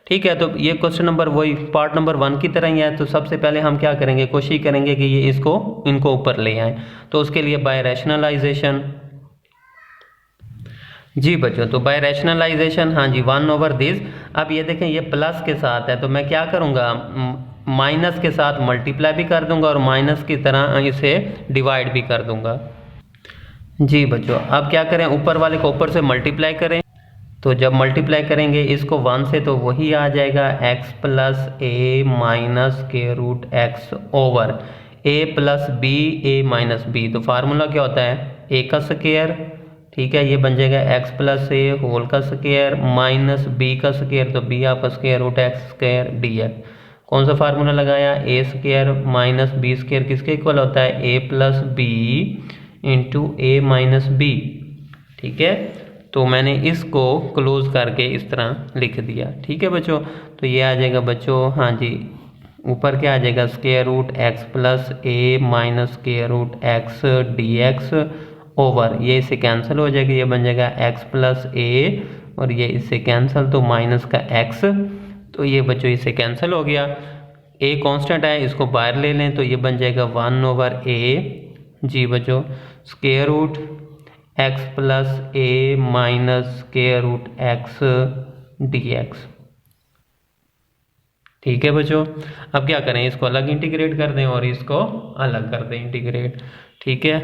ठीक है, तो ये क्वेश्चन नंबर वही पार्ट नंबर 1 की तरह ही है। तो सबसे पहले हम क्या करेंगे, कोशिश करेंगे कि ये इनको ऊपर ले आए, तो उसके लिए बाय रैशनलाइजेशन। जी बच्चों, तो बाय रैशनलाइजेशन, हाँ जी 1/this। अब ये देखें ये प्लस के साथ है तो मैं क्या करूँगा, माइनस के साथ मल्टीप्लाई भी कर दूंगा और माइनस की तरह इसे डिवाइड भी कर दूंगा। जी बच्चों, अब क्या करें, ऊपर वाले को ऊपर से मल्टीप्लाई करें, तो जब मल्टीप्लाई करेंगे इसको 1 से तो वही आ जाएगा x + a -√x over a + b a - b। तो फार्मूला क्या होता है a का स्क्वायर। ठीक है, ये बन जाएगा x + a होल का स्क्वायर माइनस b का स्क्वायर, तो b आपका √x² dx। कौन सा फार्मूला लगाया, a² माइनस b² किसके इक्वल होता है a + b into a - b। ठीक है, तो मैंने इसको क्लोज करके इस तरह लिख दिया। ठीक है बच्चों, तो ये आ जाएगा बच्चों, हाँ जी ऊपर क्या आ जाएगा √x + a -√x dx over, ये इससे कैंसिल हो जाएगा, ये बन जाएगा x + a और ये इससे कैंसिल तो माइनस का x, तो ये बच्चों इससे कैंसिल हो गया। a कांस्टेंट है, इसको बाहर ले लें तो ये बन जाएगा 1/a। जी बच्चों, √x + a -√x dx। ठीक है बच्चों, अब क्या करें, इसको अलग इंटीग्रेट कर दें और इसको अलग कर दें इंटीग्रेट। ठीक है,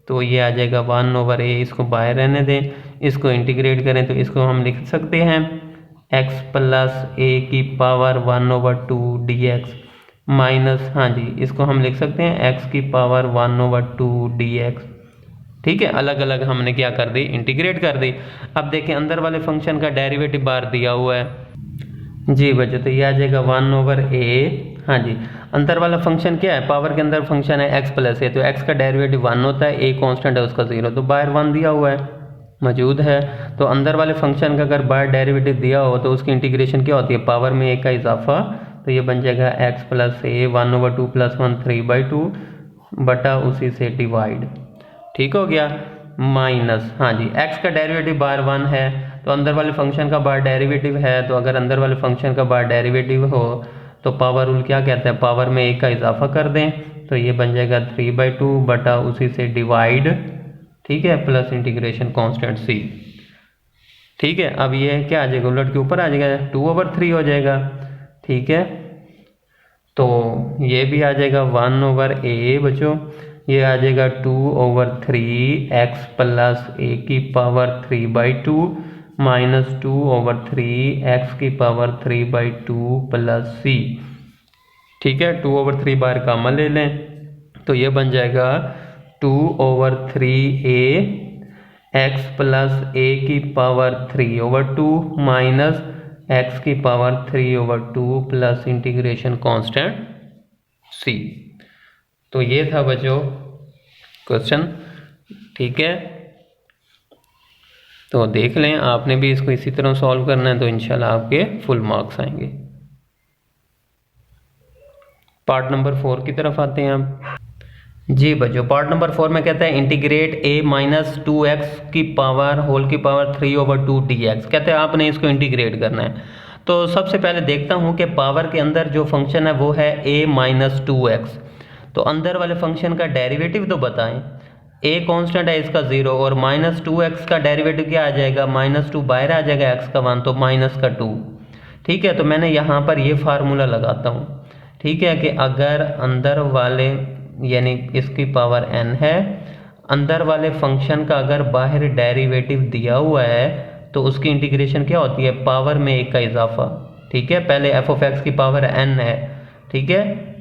तो ये आ जाएगा 1/a, इसको बाहर रहने दें, इसको इंटीग्रेट करें तो इसको हम लिख सकते हैं x + a⁻² 1/2 dx माइनस, हाँ जी इसको हम लिख सकते हैं x⁻² 1/2 dx। ठीक है, अलग अलग हमने क्या कर दी, इंटीग्रेट कर दी। अब देखें अंदर वाले फंक्शन का डेरिवेटिव बाहर दिया हुआ है। जी बच्चों, तो ये आ जाएगा 1/a। हाँ जी, अंदर वाला फंक्शन क्या है, पावर के अंदर फंक्शन है x + a, तो x का डेरिवेटिव 1 होता है, a कांस्टेंट है उसका 0, तो बाहर 1 दिया हुआ है मौजूद है। तो अंदर वाले फंक्शन का अगर बाहर डेरिवेटिव दिया हो तो उसकी इंटीग्रेशन क्या होती है, पावर में a का इजाफा, तो ये बन जाएगा x + a 1/2 + 1 3/2 बटा उसी से डिवाइड। ठीक हो गया, माइनस, हाँ जी x का डेरिवेटिव बाहर 1 है तो अंदर वाले फंक्शन का बाहर डेरिवेटिव है, तो अगर अंदर वाले फंक्शन का बाहर डेरिवेटिव हो तो पावर रूल क्या कहता है, पावर में a का इजाफा कर दें, तो ये बन जाएगा 3/2 बटा उसी से डिवाइड। ठीक है, प्लस इंटीग्रेशन कांस्टेंट c। ठीक है, अब ये क्या आ जाएगा, उलट के ऊपर आ जाएगा 2/3 हो जाएगा। ठीक है, तो ये भी आ जाएगा 1/a बच्चों, ये आ जाएगा 2/3 x + a⁻³ minus 2/3 x⁻³ plus c। ठीक है, 2/3 बाहर कॉमन ले लें तो ये बन जाएगा 2/3a x + a⁻³ minus x⁻³ plus integration constant c। तो ये था बच्चों क्वेश्चन। ठीक है, तो देख लें, आपने भी इसको इसी तरह सॉल्व करना है तो इंशाल्लाह आपके फुल मार्क्स आएंगे। पार्ट नंबर 4 की तरफ आते हैं आप। जी बच्चों, पार्ट नंबर 4 में कहता है इंटीग्रेट a - 2x⁻³ dx। कहते हैं आपने इसको इंटीग्रेट करना है। तो सबसे पहले देखता हूं कि पावर के अंदर जो फंक्शन है वो है a - 2x। तो अंदर वाले फंक्शन का डेरिवेटिव तो बताएं। ए कांस्टेंट है इसका 0 और -2x का डेरिवेटिव क्या आ जाएगा, -2 बाहर आ जाएगा x का 1 तो -2। ठीक है, तो मैंने यहाँ पर ये फार्मूला लगाता हूँ। ठीक है, कि अगर अंदर वाले यानी इसकी पावर n है, अंदर वाले फंक्शन का अगर बाहर डेरिवेटिव दिया हुआ है तो उसकी इंटीग्रेशन क्या होती है, पावर में 1 का इजाफा। ठीक है, पहले f(x) की पावर n है। ठीक है,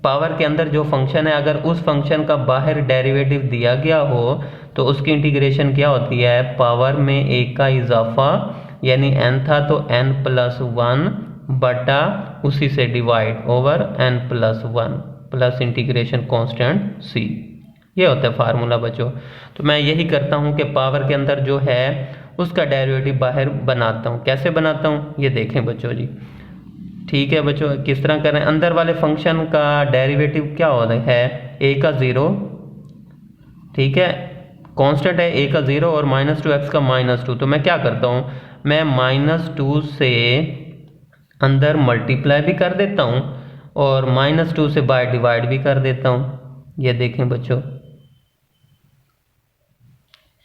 पावर के अंदर जो फंक्शन है अगर उस फंक्शन का बाहर डेरिवेटिव दिया गया हो तो उसकी इंटीग्रेशन क्या होती है, पावर में 1 का इजाफा, यानी n था तो n+1 बटा उसी से divide over n+1 plus integration constant c। ये होता है फार्मूला बच्चों। तो मैं यही करता हूँ कि पावर के अंदर जो है उसका डेरिवेटिव बाहर बनाता हूँ। कैसे बनाता हूँ ये देखें बच्चों जी। ठीक है बच्चों, किस तरह करें, अंदर वाले फंक्शन का डेरिवेटिव क्या हो रहा है, a का 0। ठीक है, कांस्टेंट है a का 0 और -2x का -2। तो मैं क्या करता हूँ, मैं -2 से अंदर मल्टीप्लाई भी कर देता हूँ और -2 से बाहर डिवाइड भी कर देता हूँ। ये देखें बच्चों।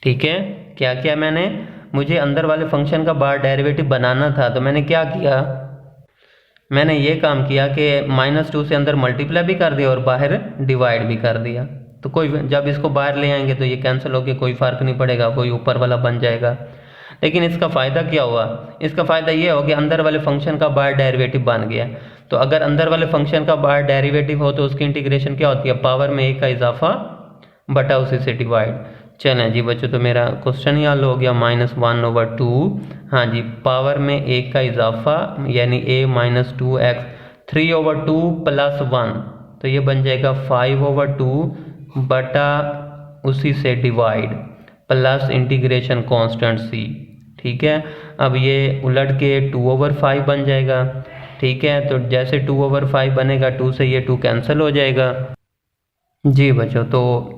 ठीक है, क्या किया मैंने, मुझे अंदर वाले फंक्शन का बाहर डेरिवेटिव बनाना था तो मैंने क्या किया, मैंने ये काम किया कि -2 से अंदर मल्टीप्लाई भी कर दिया और बाहर डिवाइड भी कर दिया। तो कोई जब इसको बाहर ले आएंगे तो ये कैंसिल होकर कोई फ़र्क नहीं पड़ेगा, कोई ऊपर वाला बन जाएगा। लेकिन इसका फ़ायदा क्या हुआ, इसका फ़ायदा ये हो कि अंदर वाले फंक्शन का बाहर डेरिवेटिव बन गया। तो अगर अंदर वाले फंक्शन का बाहर डेरिवेटिव हो तो उसकी इंटीग्रेशन क्या होती है, पावर में 1 का इजाफा बटा उसी से डिवाइड। चलें जी बच्चों, तो मेरा क्वेश्चन ही हल हो गया, -1/2। हाँ जी, पावर में 1 का इजाफा यानी a -2x 3/2 + 1, तो ये बन जाएगा 5/2 बटा उसी से divide plus integration constant c। ठीक है, अब ये उलट के 2/5 बन जाएगा। ठीक है, तो जैसे 2/5 बनेगा 2 से ये 2 कैंसिल हो जाएगा जी बच्चों। तो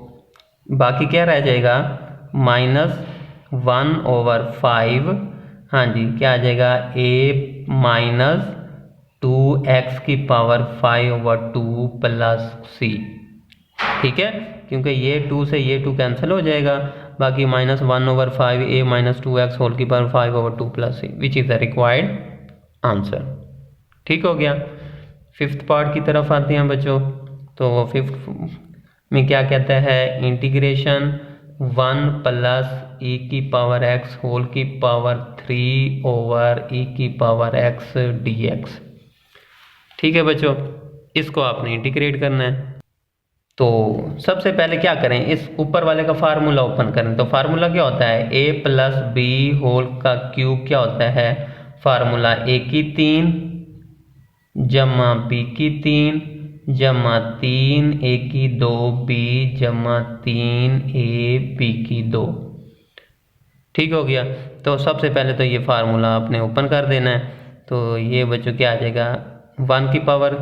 बाकी क्या रह जाएगा, -1/5। हाँ जी, क्या आ जाएगा, a -2x की पावर 5/2 + c। ठीक है, क्योंकि ये 2 से ये 2 कैंसिल हो जाएगा, बाकी -1/5 a -2x होल की power 5/2 + c which is the required answer. ठीक हो गया। 5th पार्ट की तरफ आते हैं बच्चों। तो 5th में क्या कहता है, इंटीग्रेशन 1 + e⁻x होल की पावर 3/e⁻x dx। ठीक है बच्चों, इसको आपने इंटीग्रेट करना है। तो सबसे पहले क्या करें, इस ऊपर वाले का फार्मूला ओपन करें। तो फार्मूला क्या होता है, a + b होल का क्यूब क्या होता है, फार्मूला a की 3 जमा b की 3 जमा 3 a की 2 b जमा 3 a b की 2। ठीक हो गया। तो सबसे पहले तो ये फार्मूला आपने ओपन कर देना है। तो ये बच्चों क्या आ जाएगा, 1 की पावर,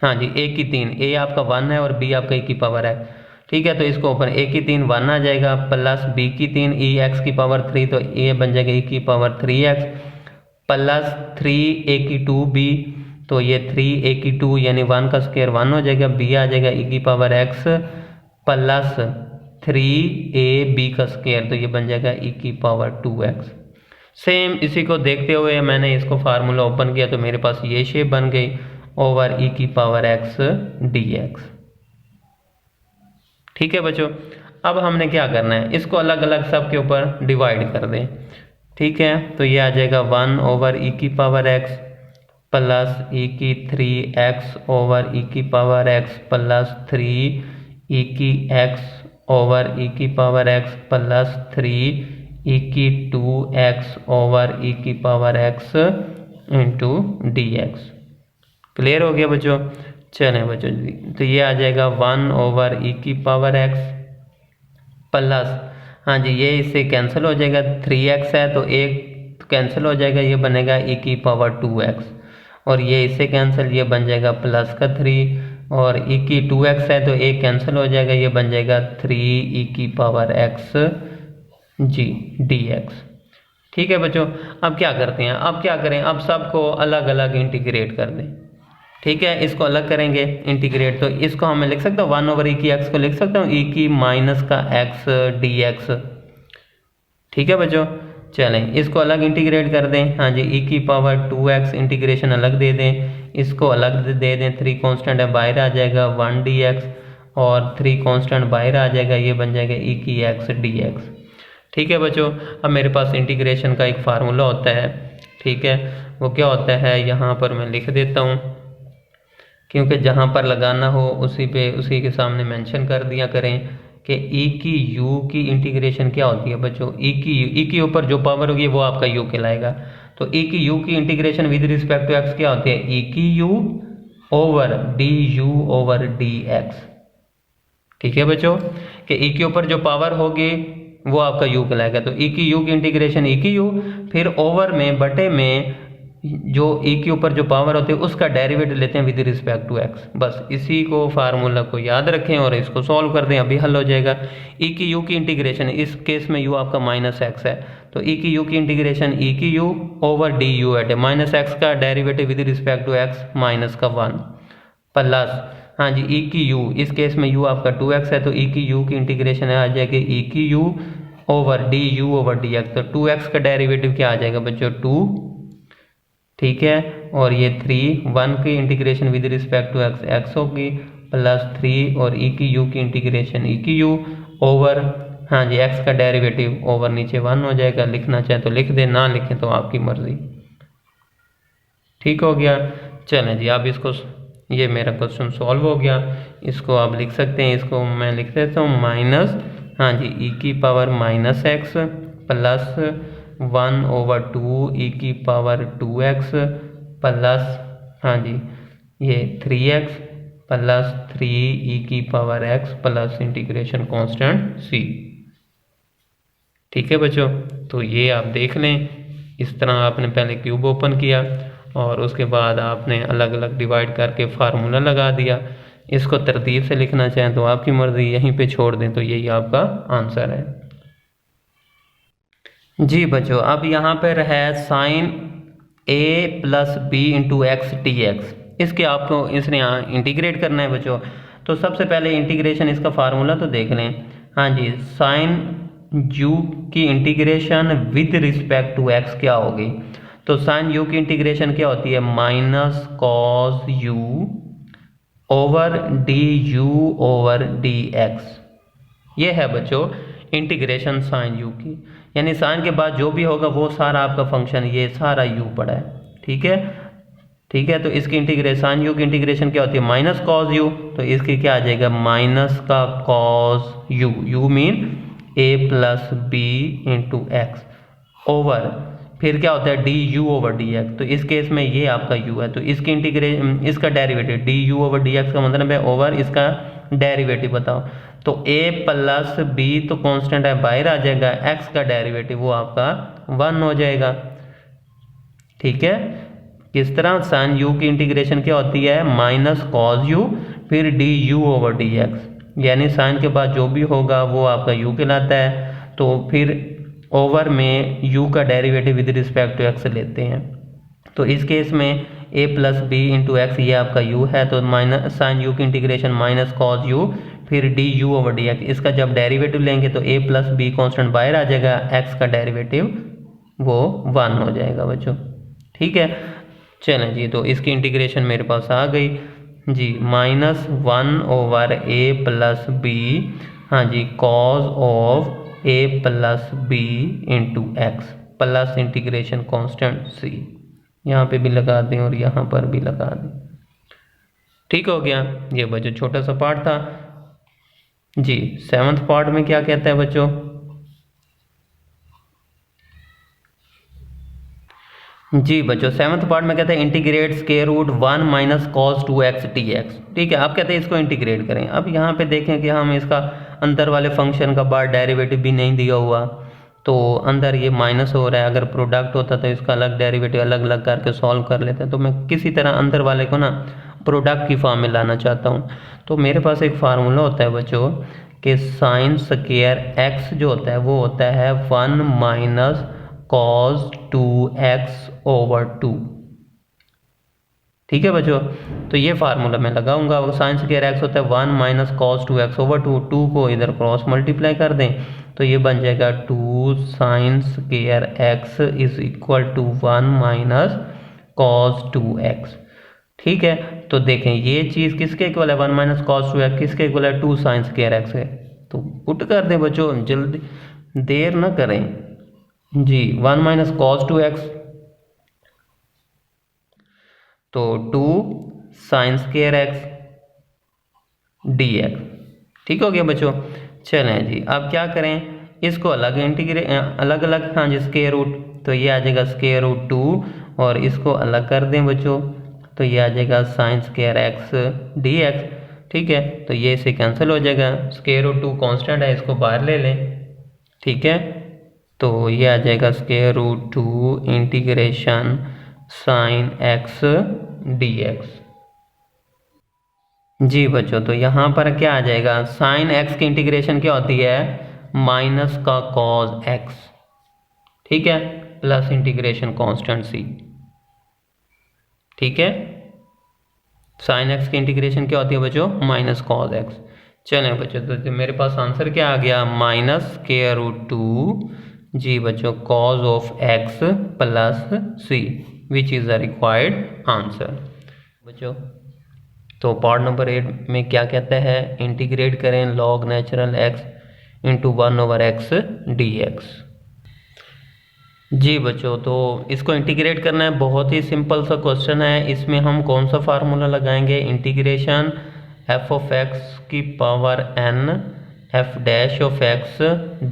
हाँ जी, a की 3, a आपका 1 है और b आपका a की पावर है। ठीक है, तो इसको ओपन, a की 3 1 आ जाएगा प्लस b की 3 e(x) की पावर 3, तो a बन जाएगा e की पावर 3x प्लस 3a की 2b, तो ये 3a की 2 यानी 1 का स्क्वायर 1 हो जाएगा, b आ जाएगा e की पावर x प्लस 3ab का स्क्वायर, तो ये बन जाएगा e की पावर 2x। सेम इसी को देखते हुए मैंने इसको फार्मूला ओपन किया तो मेरे पास ये शेप बन गई ओवर e की पावर x dx। ठीक है बच्चों, अब हमने क्या करना है, इसको अलग अलग सब के ऊपर डिवाइड कर दें। ठीक है, तो ये आ जाएगा 1/e की पावर x प्लस e की 3x/e की पावर x प्लस 3e की x/e की पावर x प्लस 3e की 2x/e की power x into dx। Clear हो गया बच्चों। चलें बच्चों जी, तो ये आ जाएगा 1/e की पावर x प्लस, हाँ जी, ये इससे कैंसिल हो जाएगा, 3x है तो एक कैंसिल हो जाएगा, ये बनेगा e की पावर 2x, और ये इससे कैंसिल, ये बन जाएगा प्लस का 3, और e की 2x है तो एक कैंसिल हो जाएगा, ये बन जाएगा 3e की पावर x जी dx। ठीक है बच्चों, अब क्या करते हैं, अब क्या करें, अब सबको अलग अलग इंटीग्रेट कर दें। ठीक है, इसको अलग करेंगे इंटीग्रेट, तो इसको हमें लिख सकता हूँ 1/e की x को लिख सकता हूँ e की माइनस का x dx। ठीक है बच्चों, चलें इसको अलग इंटीग्रेट कर दें। हाँ जी, e की पावर 2x इंटीग्रेशन अलग दे दें, इसको अलग दे दें। 3 कांस्टेंट है बाहर आ जाएगा 1 dx, और 3 कांस्टेंट बाहर आ जाएगा, ये बन जाएगा e की x dx। ठीक है बच्चों, अब मेरे पास इंटीग्रेशन का एक फार्मूला होता है। ठीक है, वो क्या होता है यहाँ पर मैं लिख देता हूँ, क्योंकि जहाँ पर लगाना हो उसी के सामने मेंशन कर दिया करें कि e की u की इंटीग्रेशन क्या होती है बच्चों। e की ऊपर जो पावर होगी वो आपका u कहलाएगा। तो e की u की integration with respect to x क्या होती है, e की u over du over dx। ठीक है बच्चों, कि e के ऊपर जो पावर होगी वो आपका u कहलाएगा। तो e की u की इंटीग्रेशन e की u, फिर ओवर में बटे में जो e के ऊपर जो पावर होती है उसका डेरिवेटिव लेते हैं विद रिस्पेक्ट टू x। बस इसी को फार्मूला को याद रखें और इसको सॉल्व कर दें, अभी हल हो जाएगा। e की u की इंटीग्रेशन, इस केस में u आपका माइनस x है, तो e की u की इंटीग्रेशन e की u over d u at minus x का derivative with respect to x minus का 1 प्लस, हाँ जी e की u, इस केस में u आपका 2x है, तो e की u की इंटीग्रेशन आ जाएगी e की u over d u over d x. तो 2x का डेरिवेटिव क्या आ जाएगा बच्चों, 2। ठीक है, और ये 3, 1 की integration with respect to x x होगी प्लस 3, और e की u की इंटीग्रेशन e की u ओवर, हाँ जी x का डेरिवेटिव ओवर नीचे 1 हो जाएगा। लिखना चाहे तो लिख दे, ना लिखें तो आपकी मर्जी। ठीक हो गया, चलें जी, आप इसको, ये मेरा क्वेश्चन सॉल्व हो गया, इसको आप लिख सकते हैं। इसको मैं लिख देता हूँ माइनस, हाँ जी e की power minus x plus 1 over 2 e की पावर 2x प्लस, हाँ जी ये 3x प्लस 3 e की power x plus integration constant c। ठीक है बच्चों, तो ये आप देख लें, इस तरह आपने पहले क्यूब ओपन किया और उसके बाद आपने अलग अलग डिवाइड करके फार्मूला लगा दिया। इसको तरतीब से लिखना चाहें तो आपकी मर्जी, यहीं पे छोड़ दें तो यही आपका आंसर है। जी बच्चों, अब यहाँ पर है sine a plus b into x d x, इसके आपको इसने यहाँ इंटीग्रेट करना है बच्चों। तो सबसे पहले इंटीग्रेशन इसका फार्मूला तो देख लें। हाँ जी, साइन u की integration with respect to x क्या होगी, तो साइन u की इंटीग्रेशन क्या होती है, minus cos u over d u over d x. ये है बच्चों इंटीग्रेशन साइन u की, यानी साइन के बाद जो भी होगा वो सारा आपका फंक्शन, ये सारा u पड़ा है। ठीक है, ठीक है, तो इसकी इंटीग्रेशन, साइन u की इंटीग्रेशन क्या होती है, माइनस कॉस u, तो इसकी क्या आ जाएगा, माइनस का cos u, u mean a plus b into x over, फिर क्या होता है d u over d x. तो इस केस में ये आपका u है, तो इसकी इंटीग्रेशन, इसका derivative D u over d x का मतलब है ओवर इसका डेरिवेटिव बताओ। तो a प्लस b तो कांस्टेंट है बाहर आ जाएगा, x का डेरिवेटिव वो आपका 1 हो जाएगा। ठीक है, किस तरह, साइन u की इंटीग्रेशन क्या होती है, माइनस कॉस u फिर d u over d x, यानी साइन के बाद जो भी होगा वो आपका u कहलाता है। तो फिर ओवर में u का derivative with respect to x लेते हैं। तो इस केस में a plus b into x ये आपका u है, तो माइनस साइन u की इंटीग्रेशन माइनस कॉस u फिर d u over d x, इसका जब डेरिवेटिव लेंगे तो a प्लस बी कॉन्स्टेंट बाहर आ जाएगा, x का डेरिवेटिव वो 1 हो जाएगा बच्चों। ठीक है, चलें जी, तो इसकी इंटीग्रेशन मेरे पास आ गई जी, minus 1 over a plus b, हाँ जी cos of a plus b into x plus integration constant c, यहाँ पे भी लगा दें और यहाँ पर भी लगा दें। ठीक हो गया, ये बच्चों छोटा सा पार्ट था जी। 7th पार्ट में क्या कहता है बच्चों, जी बच्चों 7th पार्ट में कहते हैं integrate square root 1 minus cos 2x dx। ठीक है, आप कहते हैं इसको इंटीग्रेट करें। अब यहाँ पे देखें कि हम इसका अंदर वाले फंक्शन का बाहर डेरिवेटिव भी नहीं दिया हुआ, तो अंदर ये माइनस हो रहा है, अगर प्रोडक्ट होता तो इसका अलग डेरिवेटिव अलग अलग करके सॉल्व कर लेते हैं। तो मैं किसी तरह अंदर वाले को ना प्रोडक्ट की फॉर्म में लाना चाहता हूँ। तो मेरे पास एक फार्मूला होता है बच्चों कि साइन स्क्वायर x जो होता है वो होता है 1 माइनस कॉस 2x ओवर 2। ठीक है बच्चों, तो ये फार्मूला मैं लगाऊंगा। साइन स्क्वायर एक्स होता है 1 माइनस कॉस 2x ओवर 2, 2 को इधर क्रॉस मल्टीप्लाई कर दें तो ये बन जाएगा 2 sine square x is equal to 1 minus cos 2x। ठीक है, तो देखें ये चीज़ किसके इक्वल है, 1 माइनस कॉस 2x किसके इक्वल है, 2 साइन स्क्वायर एक्स है। तो पुट कर दें बच्चों, जल्दी देर ना करें जी। 1 माइनस कॉस 2x तो 2 साइन स्क्वायर एक्स dx। ठीक हो गया बच्चों। चलें जी, अब क्या करें, इसको अलग अलग अलग, हाँ जी, स्क्वायर रूट, तो ये आ जाएगा स्क्वायर रूट 2 और इसको अलग कर दें बच्चों तो ये आ जाएगा साइन स्क्वायर एक्स dx। ठीक है, तो ये इसे कैंसिल हो जाएगा, स्क्वायर रूट 2 कॉन्स्टेंट है, इसको बाहर ले लें। ठीक है, तो ये आ जाएगा square root 2 integration sine x dx। जी बच्चों, तो यहाँ पर क्या आ जाएगा, साइन एक्स की इंटीग्रेशन क्या होती है, माइनस का कॉस एक्स, ठीक है, प्लस इंटीग्रेशन कांस्टेंट सी। ठीक है, साइन एक्स की इंटीग्रेशन क्या होती है बच्चों, माइनस कॉस एक्स। चलें बच्चों, तो मेरे पास आंसर क्या आ गया, माइनस स्क्वायर रूट 2 जी बच्चों cos of x plus c, which is the required answer. बच्चों तो पार्ट नंबर 8 में क्या कहता है, इंटीग्रेट करें log natural x into 1 over x dx। जी बच्चों, तो इसको इंटीग्रेट करना है, बहुत ही सिंपल सा क्वेश्चन है। इसमें हम कौन सा फार्मूला लगाएंगे, इंटीग्रेशन f ऑफ x की power n f dash of x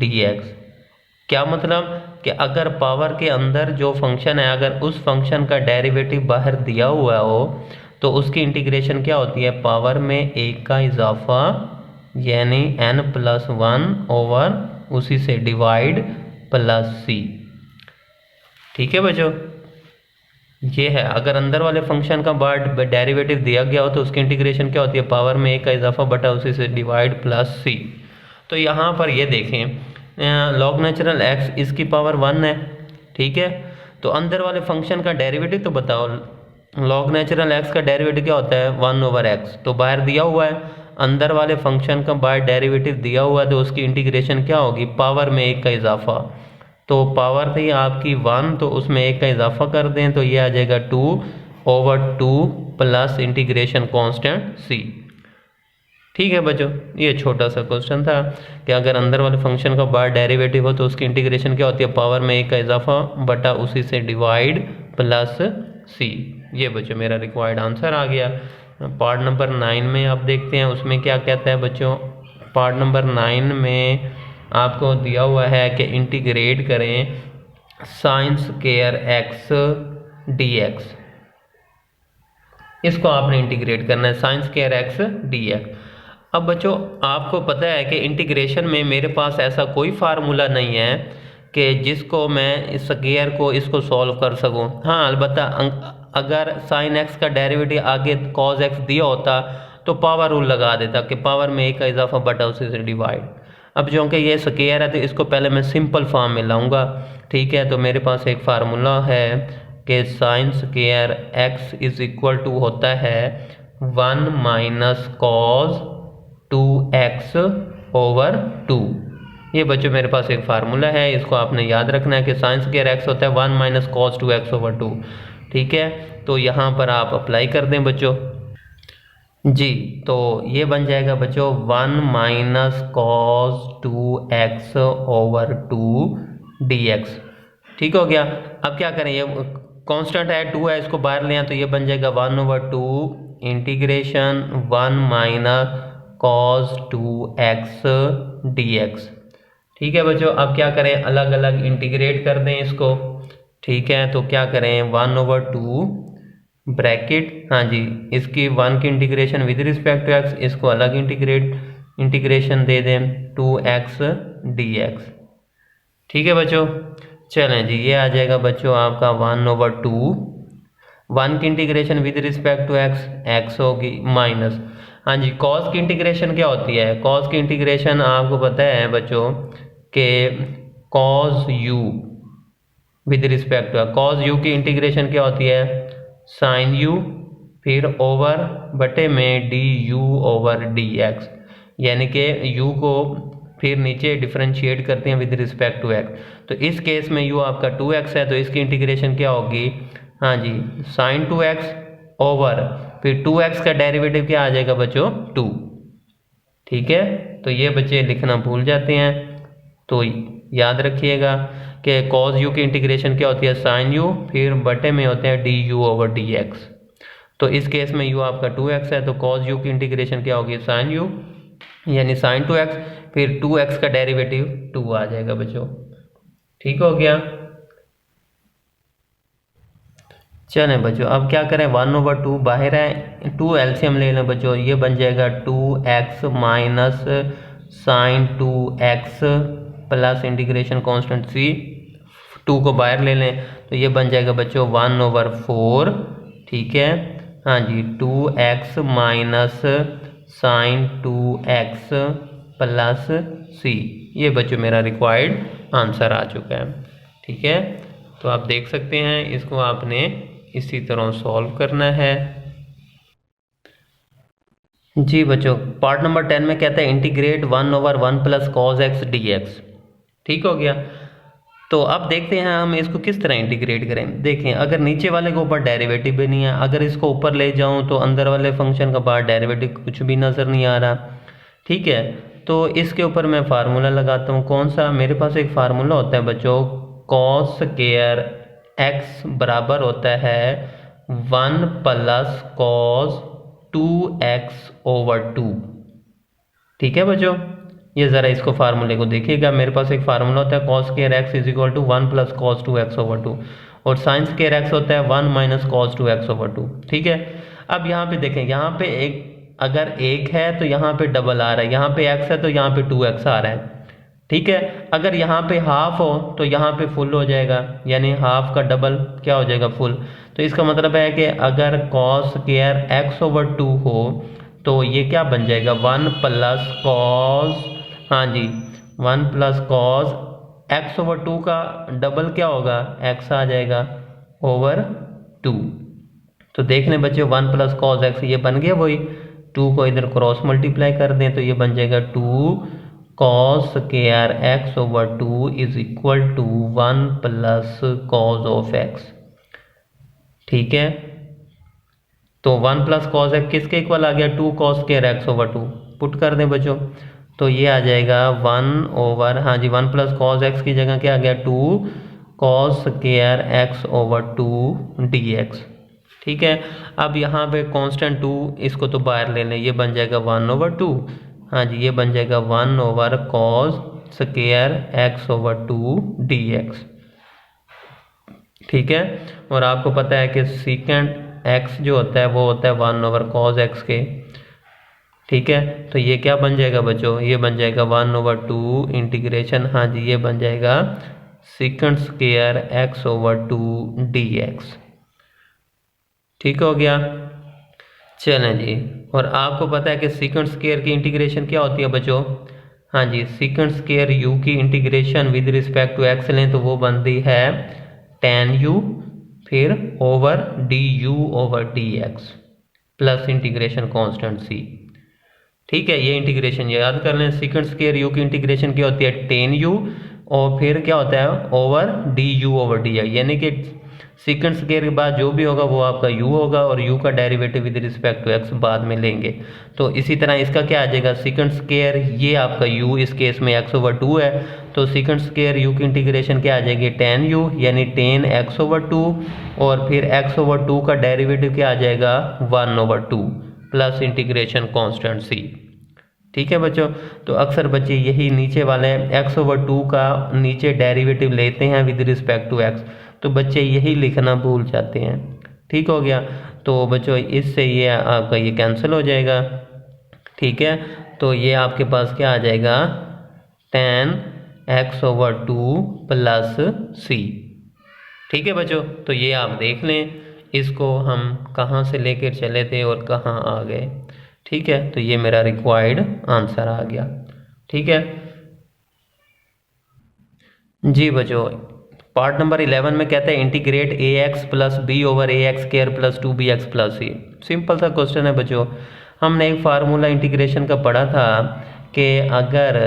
dx। क्या मतलब कि अगर पावर के अंदर जो फंक्शन है, अगर उस फंक्शन का डेरिवेटिव बाहर दिया हुआ हो तो उसकी इंटीग्रेशन क्या होती है, पावर में एक का इजाफा यानी n प्लस 1 ओवर उसी से डिवाइड प्लस c। ठीक है बच्चों, ये है, अगर अंदर वाले फंक्शन का बाहर डेरिवेटिव दिया गया हो तो उसकी इंटीग्रेशन क्या होती है, पावर में एक का इजाफा बटा उसी से डिवाइड प्लस c। तो यहाँ पर ये देखें लॉग नेचुरल x इसकी पावर 1 है। ठीक है, तो अंदर वाले फंक्शन का डेरिवेटिव तो बताओ, लॉग नेचुरल x का डेरिवेटिव क्या होता है, 1 ओवर x, तो बाहर दिया हुआ है, अंदर वाले फंक्शन का बाहर डेरिवेटिव दिया हुआ है तो उसकी इंटीग्रेशन क्या होगी, पावर में एक का इजाफा, तो पावर थी आपकी 1 तो उसमें एक का इजाफा कर दें तो ये आ जाएगा 2 over 2 plus integration constant c। ठीक है बच्चों, ये छोटा सा क्वेश्चन था कि अगर अंदर वाले फंक्शन का बाहर डेरिवेटिव हो तो उसकी इंटीग्रेशन क्या होती है, पावर में एक का इजाफा बटा उसी से डिवाइड प्लस c। ये बच्चों मेरा रिक्वायर्ड आंसर आ गया। पार्ट नंबर 9 में आप देखते हैं उसमें क्या कहता है बच्चों, पार्ट नंबर 9 में आपको दिया हुआ है कि इंटीग्रेट करें साइन स्क्वायर एक्स dx। इसको आपने इंटीग्रेट करना है, साइन स्क्वायर एक्स dx। अब बच्चों आपको पता है कि इंटीग्रेशन में मेरे पास ऐसा कोई फार्मूला नहीं है कि जिसको मैं इस स्क्वायर को इसको सॉल्व कर सकूं। हाँ, अलबत्ता अगर साइन एक्स का डेरिवेटिव आगे कॉस एक्स दिया होता तो पावर रूल लगा देता कि पावर में एक का इजाफा बटा उसी से डिवाइड। अब जो कि ये स्क्वायर है तो इसको पहले मैं सिंपल फॉर्म में लाऊंगा। ठीक है, तो मेरे पास एक फार्मूला है कि sine square x is equal to होता है 1 माइनस कॉस 2x ओवर 2। ये बच्चों मेरे पास एक फार्मूला है, इसको आपने याद रखना है कि साइन स्क्वायर एक्स होता है 1 माइनस कॉस 2x ओवर 2। ठीक है, तो यहाँ पर आप अप्लाई कर दें बच्चों जी, तो ये बन जाएगा बच्चों 1 minus cos 2x over 2 dx। ठीक हो गया। अब क्या करें, ये कांस्टेंट है 2 है, इसको बाहर ले आए तो ये बन जाएगा 1 over 2 integration 1 minus cos 2x dx। ठीक है बच्चों, अब क्या करें, अलग अलग इंटीग्रेट कर दें इसको। ठीक है, तो क्या करें, 1 ओवर 2 ब्रैकेट, हाँ जी, इसकी 1 की integration with respect to x, इसको अलग इंटीग्रेशन दे दें 2x dx। ठीक है बच्चों, चलें जी, ये आ जाएगा बच्चों आपका 1 ओवर 2, 1 की integration with respect to x होगी माइनस, हाँ जी, कॉस की इंटीग्रेशन क्या होती है, कॉस की इंटीग्रेशन आपको पता है बच्चों कि cos u with respect to, cos u की इंटीग्रेशन क्या होती है, साइन u फिर ओवर बटे में d u over d x, यानी कि यू को फिर नीचे डिफरेंशिएट करते हैं विद रिस्पेक्ट टू एक्स। तो इस केस में यू आपका 2x है तो इसकी इंटीग्रेशन क्या होगी, हाँ जी साइन 2x ओवर फिर 2x का डेरिवेटिव क्या आ जाएगा बच्चों 2। ठीक है, तो ये बच्चे लिखना भूल जाते हैं, तो याद रखिएगा कि कॉस यू की इंटीग्रेशन क्या होती है साइन यू, फिर बटे में होते हैं D u over d x. तो इस केस में यू आपका 2x है तो कॉस यू की इंटीग्रेशन क्या होगी साइन यू यानी साइन 2x, फिर 2x का डेरिवेटिव 2 आ जाएगा बच्चों। ठीक हो गया। चलें बच्चों अब क्या करें, 1/2 बाहर है, 2 एलसीएम ले लें बच्चों, ये बन जाएगा 2x minus sine 2x plus integration constant c, 2 को बाहर ले लें तो ये बन जाएगा बच्चों 1/4। ठीक है, हाँ जी 2x minus sine 2x plus c, ये बच्चों मेरा रिक्वायर्ड आंसर आ चुका है। ठीक है, तो आप देख सकते हैं इसको आपने इसी तरह सॉल्व करना है। जी बच्चों पार्ट नंबर 10 में कहता है integrate 1/1 plus cos x d x. ठीक हो गया, तो अब देखते हैं हम इसको किस तरह इंटीग्रेट करें। देखें अगर नीचे वाले के ऊपर डेरिवेटिव भी नहीं है, अगर इसको ऊपर ले जाऊं तो अंदर वाले फंक्शन का बाहर डेरिवेटिव कुछ भी नज़र नहीं आ रहा। ठीक है, तो इसके ऊपर मैं फार्मूला लगाता हूँ, कौन सा, मेरे पास एक फार्मूला होता है बच्चों कॉस स्क्वायर एक्स बराबर होता है 1 प्लस कॉस 2x ओवर 2। ठीक है बच्चों, ये ज़रा इसको फार्मूले को देखिएगा, मेरे पास एक फार्मूला होता है cos square x is equal to 1 plus cos 2x over 2 और साइन स्क्वायर एक्स होता है 1 माइनस कॉस 2x ओवर 2। ठीक है, अब यहाँ पे देखें, यहाँ पे एक अगर एक है तो यहाँ पे डबल आ रहा है, यहाँ पे x है तो यहाँ पे 2x आ रहा है। ठीक है, अगर यहाँ पे हाफ हो तो यहाँ पे फुल हो जाएगा, यानी हाफ का डबल क्या हो जाएगा फुल। तो इसका मतलब है कि अगर कॉस स्क्वायर एक्स ओवर 2 हो तो ये क्या बन जाएगा 1 प्लस कॉस, हाँ जी 1 प्लस कॉस एक्स ओवर 2 का डबल क्या होगा x आ जाएगा ओवर 2। तो देख लें बच्चे 1 प्लस कॉस एक्स ये बन गया वही, 2 को इधर क्रॉस मल्टीप्लाई कर दें तो ये बन जाएगा 2 cos square x over 2 is equal to 1 plus cos of x. ठीक है, तो 1 प्लस कॉस एक्स किसके इक्वल आ गया 2 cos square x over 2, put कर दें बच्चों तो ये आ जाएगा 1 ओवर, हाँ जी 1 प्लस कॉस एक्स की जगह क्या आ गया 2 cos square x over 2 D x. ठीक है, अब यहाँ पे कांस्टेंट 2 इसको तो बाहर ले लें, ये बन जाएगा 1/2, हाँ जी ये बन जाएगा 1 over cos square x over 2 D x. ठीक है, और आपको पता है कि सीकेंट एक्स जो होता है वो होता है 1 ओवर कॉस एक्स के। ठीक है, तो ये क्या बन जाएगा बच्चों, ये बन जाएगा 1/2 इंटीग्रेशन, हाँ जी ये बन जाएगा secant square x over 2 D x. ठीक हो गया, चलें जी, और आपको पता है कि सीकेंट स्क्वायर की इंटीग्रेशन क्या होती है बच्चों, हाँ जी सीकेंट स्क्वायर यू की integration with respect to x लें तो वो बनती है tan u फिर over d u over d x plus integration constant c। ठीक है, ये इंटीग्रेशन याद कर लें, सीकेंट स्क्वायर यू की इंटीग्रेशन क्या होती है tan u और फिर क्या होता है over d u over d x, यानी कि सीकेंट स्क्वायर के बाद जो भी होगा वो आपका u होगा और u का derivative with respect to x बाद में लेंगे। तो इसी तरह इसका क्या आ जाएगा सीकेंट स्क्वायर, ये आपका u इस केस में x ओवर 2 है तो सीकेंट स्क्वायर u की इंटीग्रेशन क्या आ जाएगी tan u यानी tan x ओवर 2 और फिर x ओवर 2 का डेरिवेटिव क्या आ जाएगा 1/2 प्लस इंटीग्रेशन कांस्टेंट c। ठीक है बच्चों, तो अक्सर बच्चे यही नीचे वाले x ओवर 2 का नीचे डेरिवेटिव लेते हैं विद रिस्पेक्ट टू x, तो बच्चे यही लिखना भूल जाते हैं। ठीक हो गया, तो बच्चों इससे ये आपका ये कैंसिल हो जाएगा। ठीक है, तो ये आपके पास क्या आ जाएगा tan x over 2 plus c। ठीक है बच्चों, तो ये आप देख लें इसको हम कहाँ से लेकर चले थे और कहाँ आ गए। ठीक है, तो ये मेरा रिक्वायर्ड आंसर आ गया। ठीक है जी बच्चों, पार्ट नंबर 11 में कहता है integrate a x plus b over a x square plus 2bx plus सी। सिंपल सा क्वेश्चन है बच्चों। हमने एक फार्मूला इंटीग्रेशन का पढ़ा था कि अगर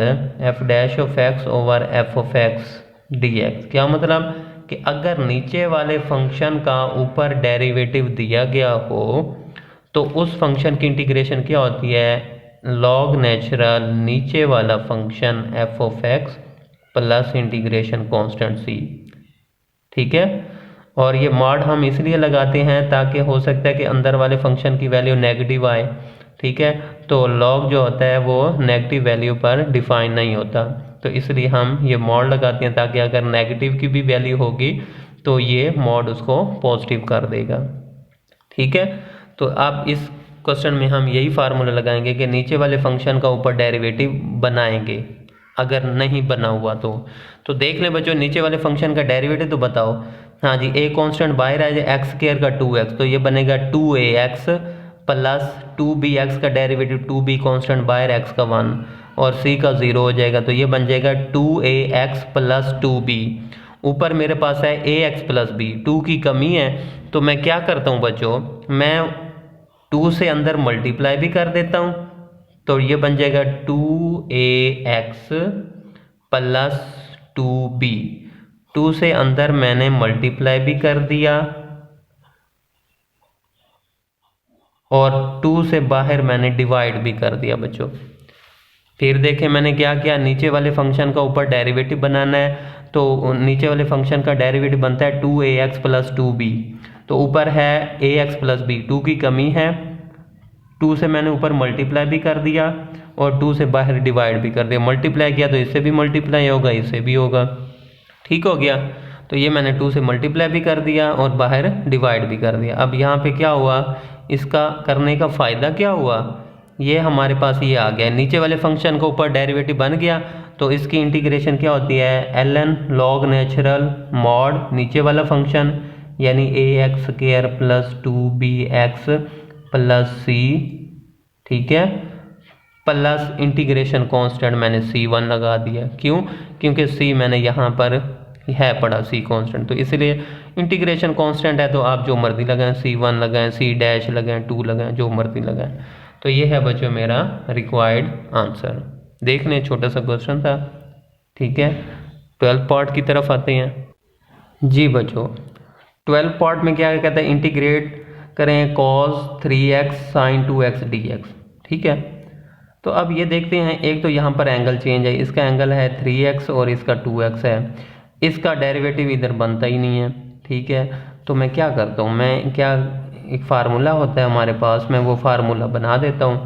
F dash of x over F of x d x, क्या मतलब कि अगर नीचे वाले फंक्शन का ऊपर डेरिवेटिव दिया गया हो तो उस फंक्शन की इंटीग्रेशन क्या होती है, लॉग नेचुरल नीचे वाला function f of x plus integration constant c. ठीक है, और ये मॉड हम इसलिए लगाते हैं ताकि हो सकता है कि अंदर वाले फंक्शन की वैल्यू नेगेटिव आए। ठीक है, तो लॉग जो होता है वो नेगेटिव वैल्यू पर डिफाइन नहीं होता, तो इसलिए हम ये मॉड लगाते हैं ताकि अगर नेगेटिव की भी वैल्यू होगी तो ये मॉड उसको पॉजिटिव कर देगा। ठीक है, तो अब इस क्वेश्चन में हम यही फार्मूला लगाएंगे कि नीचे वाले फंक्शन का ऊपर डेरिवेटिव बनाएंगे, अगर नहीं बना हुआ तो देख लें बच्चों, नीचे वाले फंक्शन का डेरिवेटिव तो बताओ। हाँ जी, ए कांस्टेंट बाहर आ जाए एक्स स्क्वायर का 2x, तो ये बनेगा 2ax प्लस 2bx का डेरिवेटिव 2b कांस्टेंट बाहर x का 1 और c का 0 हो जाएगा, तो ये बन जाएगा 2ax प्लस 2b। ऊपर मेरे पास है ax प्लस b, 2 की कमी है तो मैं क्या करता हूँ बच्चों, मैं 2 से अंदर मल्टीप्लाई भी कर देता हूँ, तो ये बन जाएगा 2ax प्लस 2b। 2 से अंदर मैंने मल्टीप्लाई भी कर दिया और 2 से बाहर मैंने डिवाइड भी कर दिया बच्चों। फिर देखें मैंने क्या किया, नीचे वाले फंक्शन का ऊपर डेरिवेटिव बनाना है, तो नीचे वाले फंक्शन का डेरिवेटिव बनता है 2ax प्लस 2b, तो ऊपर है ax प्लस b, 2 की कमी है, 2 से मैंने ऊपर मल्टीप्लाई भी कर दिया और 2 से बाहर डिवाइड भी कर दिया। मल्टीप्लाई किया तो इससे भी मल्टीप्लाई होगा, इससे भी होगा। ठीक हो गया, तो ये मैंने 2 से मल्टीप्लाई भी कर दिया और बाहर डिवाइड भी कर दिया। अब यहाँ पे क्या हुआ, इसका करने का फ़ायदा क्या हुआ, ये हमारे पास ये आ गया, नीचे वाले फंक्शन के ऊपर डेरिवेटिव बन गया, तो इसकी इंटीग्रेशन क्या होती है, ln log नेचुरल मॉड नीचे वाला फंक्शन यानी ax square plus 2bx plus c। ठीक है, प्लस इंटीग्रेशन कांस्टेंट मैंने c1 लगा दिया, क्यों, क्योंकि c मैंने यहाँ पर है पढ़ा c कांस्टेंट, तो इसलिए इंटीग्रेशन कांस्टेंट है तो आप जो मर्जी लगाएं, c1 लगाएं, c डैश लगाएं, 2 लगाएं, जो मर्जी लगाएं। तो ये है बच्चों मेरा रिक्वायर्ड आंसर। देख लें, छोटा सा क्वेश्चन था। ठीक है, 12 पार्ट की तरफ आते हैं जी बच्चों। 12 पार्ट में क्या कहता है, इंटीग्रेट करें cos 3x sin 2x dx। ठीक है, तो अब ये देखते हैं, एक तो यहाँ पर एंगल चेंज है, इसका एंगल है 3x और इसका 2x है, इसका डेरिवेटिव इधर बनता ही नहीं है। ठीक है, तो मैं क्या करता हूँ, मैं क्या, एक फार्मूला होता है हमारे पास, मैं वो फार्मूला बना देता हूँ।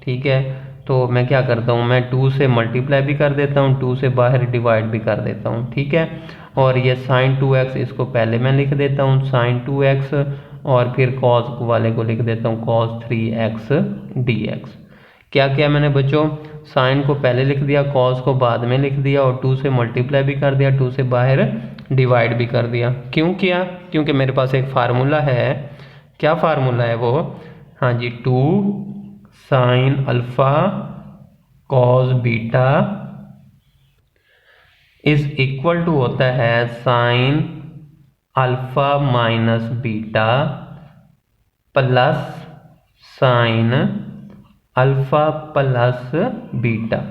ठीक है, तो मैं क्या करता हूँ, मैं 2 से मल्टीप्लाई भी कर देता हूँ, 2 से बाहर डिवाइड भी कर देता हूँ। ठीक है, और ये sin 2x इसको पहले मैं लिख देता हूँ sin 2x और फिर cos वाले को लिख देता हूँ cos 3x dx। क्या किया मैंने बच्चों, साइन को पहले लिख दिया, cos को बाद में लिख दिया और 2 से मल्टीप्लाई भी कर दिया, 2 से बाहर डिवाइड भी कर दिया। क्यों किया, क्योंकि मेरे पास एक फार्मूला है। क्या फार्मूला है वो, हाँ जी, 2 sin alpha cos beta is equal to होता है sin alpha minus beta plus sin alpha plus beta.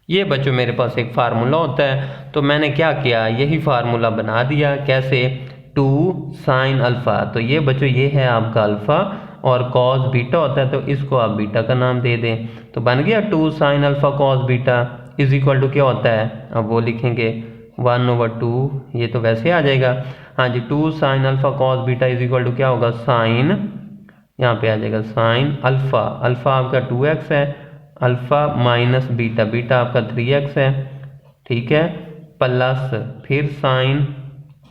ये बच्चों मेरे पास एक फार्मूला होता है, तो मैंने क्या किया, यही फार्मूला बना दिया। कैसे, 2 sin अल्फ़ा, तो ये बच्चों ये है आपका अल्फ़ा और cos बीटा होता है, तो इसको आप बीटा का नाम दे दें, तो बन गया 2 sin alpha cos beta is equal to क्या होता है, अब वो लिखेंगे 1/2, ये तो वैसे आ जाएगा। हाँ जी, 2 sin alpha cos beta is equal to क्या होगा, साइन, यहाँ पे आ जाएगा साइन अल्फ़ा, अल्फ़ा आपका 2x है, अल्फ़ा माइनस बीटा, बीटा आपका 3x है। ठीक है, प्लस फिर साइन,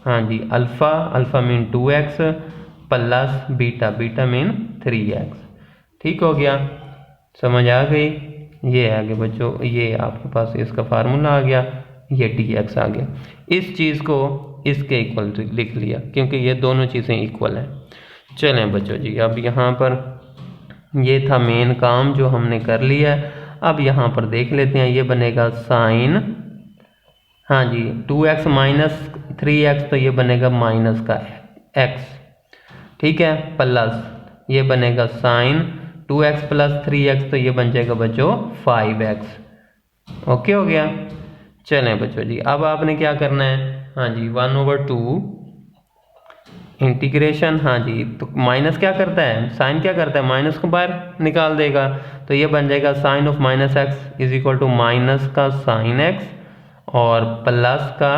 हाँ जी, alpha, alpha mean 2x plus beta, beta mean 3x। ठीक हो गया, समझ आ गई। ये आगे बच्चों, ये आपके पास इसका फार्मूला आ गया, ये dx आ गया। इस चीज़ को इसके इक्वल लिख लिया क्योंकि ये दोनों चीज़ें इक्वल हैं। चलें बच्चों जी, अब यहाँ पर ये था मेन काम जो हमने कर लिया है। अब यहाँ पर देख लेते हैं, ये बनेगा साइन हाँ जी, 2x माइनस 3x तो ये बनेगा माइनस का x, ठीक है, प्लस ये बनेगा साइन 2x प्लस 3x तो ये बन जाएगा बच्चों 5x। ओके हो गया। चलें बच्चों जी, अब आपने क्या करना है, हाँ जी 1/2 इंटीग्रेशन, हाँ जी, तो माइनस क्या करता है, साइन क्या करता है, माइनस को बाहर निकाल देगा, तो ये बन जाएगा sine of minus x is equal to minus का साइन एक्स और प्लस का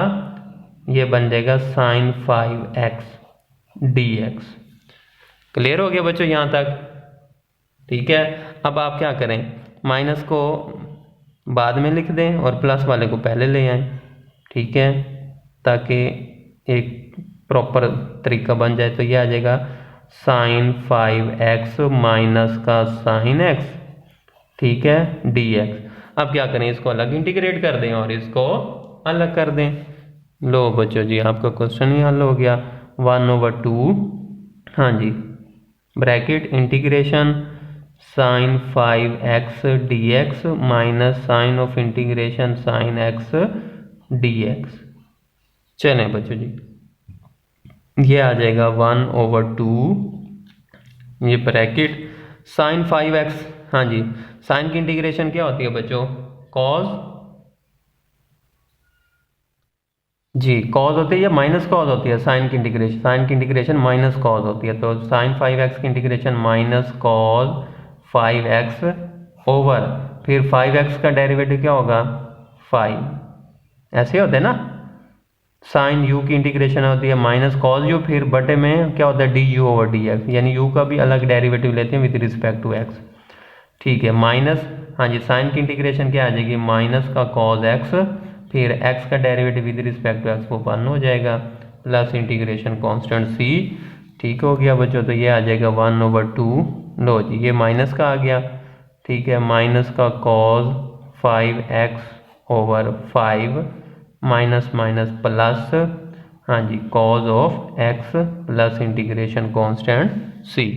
ये बन जाएगा साइन 5x dx। क्लियर हो गया बच्चों यहाँ तक, ठीक है। अब आप क्या करें, माइनस को बाद में लिख दें और प्लस वाले को पहले ले आएं, ठीक है, ताकि एक प्रॉपर तरीका बन जाए। तो ये आ जाएगा साइन 5x माइनस का साइन x, ठीक है, dx। अब क्या करें, इसको अलग इंटीग्रेट कर दें और इसको अलग कर दें। लो बच्चों जी, आपका क्वेश्चन ही हल हो गया। 1/2, हाँ जी, bracket integration sine 5x dx minus sine of integration sine x dx। चलें बच्चों जी, ये आ जाएगा 1/2, ये ब्रैकेट साइन 5x, हाँ जी, साइन की इंटीग्रेशन क्या होती है बच्चों, कॉज जी, कॉज होती है या माइनस कॉज होती है, साइन की इंटीग्रेशन माइनस कॉज होती है। तो साइन 5x की integration minus cos 5x over फिर 5x का डेरिवेटिव क्या होगा 5, ऐसे होते हैं ना। साइन यू की इंटीग्रेशन होती है माइनस कॉज यू, फिर बटे में क्या होता है d u over d x, यानी यू का भी अलग डेरिवेटिव लेते हैं विद रिस्पेक्ट टू एक्स, ठीक है, माइनस, हाँ जी, साइन की इंटीग्रेशन क्या आ जाएगी माइनस का कॉज एक्स, फिर x का derivative with respect to x वो 1 हो जाएगा, प्लस इंटीग्रेशन कांस्टेंट c, ठीक हो गया बच्चों। तो ये आ जाएगा 1/2, लो जी ये माइनस का आ गया, ठीक है, माइनस का cos 5x over 5 minus minus plus, हाँ जी, cos of x plus integration constant c।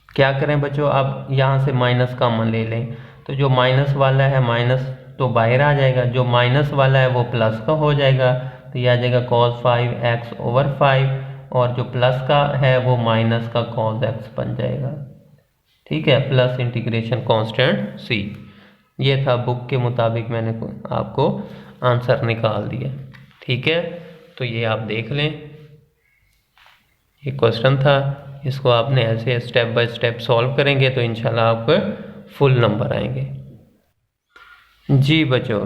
क्या करें बच्चों, अब यहाँ से माइनस कॉमन ले लें, तो जो माइनस वाला है माइनस तो बाहर आ जाएगा, जो माइनस वाला है वो प्लस का हो जाएगा, तो ये आ जाएगा cos 5x ओवर 5 और जो प्लस का है वो माइनस का cos x बन जाएगा, ठीक है, प्लस इंटीग्रेशन कांस्टेंट c। ये था बुक के मुताबिक मैंने आपको आंसर निकाल दिया, ठीक है। तो ये आप देख लें, ये क्वेश्चन था, इसको आपने ऐसे स्टेप बाय स्टेप सॉल्व करेंगे तो इंशाल्लाह आपको फुल नंबर आएंगे। जी बच्चों,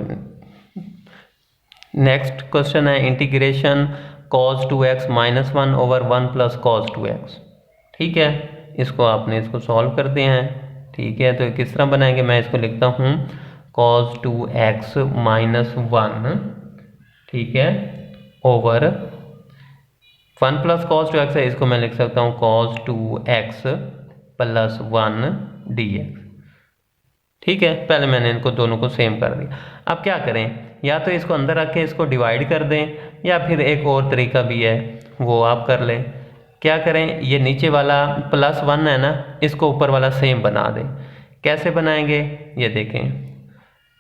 नेक्स्ट क्वेश्चन है integration cos 2x minus 1 over 1 plus cos 2x, ठीक है, इसको आपने इसको सॉल्व करते हैं, ठीक है। तो किस तरह बनाएंगे, मैं इसको लिखता हूँ cos 2x माइनस 1, ठीक है, ओवर 1 प्लस cos 2x है, इसको मैं लिख सकता हूँ cos 2x प्लस 1 dx, ठीक है। पहले मैंने इनको दोनों को सेम कर दिया। अब क्या करें, या तो इसको अंदर रख के इसको डिवाइड कर दें, या फिर एक और तरीका भी है वो आप कर लें। क्या करें, ये नीचे वाला प्लस 1 है ना, इसको ऊपर वाला सेम बना दें। कैसे बनाएंगे, ये देखें,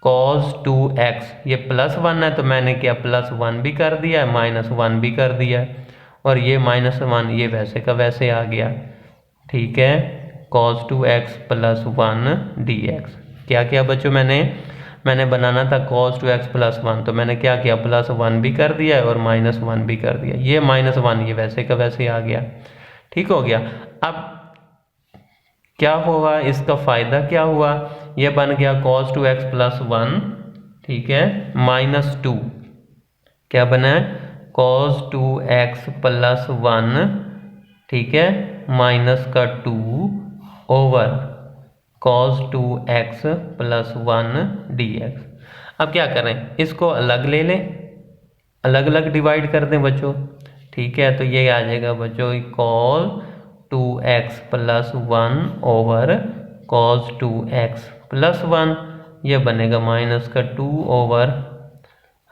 cos 2x ये प्लस 1 है तो मैंने क्या प्लस 1 भी कर दिया, माइनस 1 भी कर दिया, और ये माइनस 1 ये वैसे का वैसे आ गया, ठीक है, cos 2x प्लस 1 dx। क्या किया बच्चों, मैंने बनाना था cos 2x प्लस 1, तो मैंने क्या किया प्लस 1 भी कर दिया और माइनस 1 भी कर दिया, ये माइनस 1 ये वैसे का वैसे आ गया, ठीक हो गया। अब क्या होगा, इसका फ़ायदा क्या हुआ, ये बन गया cos 2x प्लस 1, ठीक है, माइनस 2, क्या बना है cos 2x प्लस 1, ठीक है, माइनस का 2 over cos 2x plus 1 dx। अब क्या करें, इसको अलग ले लें, अलग अलग डिवाइड कर दें बच्चों, ठीक है। तो ये आ जाएगा बच्चों cos 2x plus 1 over cos 2x plus 1, ये बनेगा माइनस का 2 ओवर,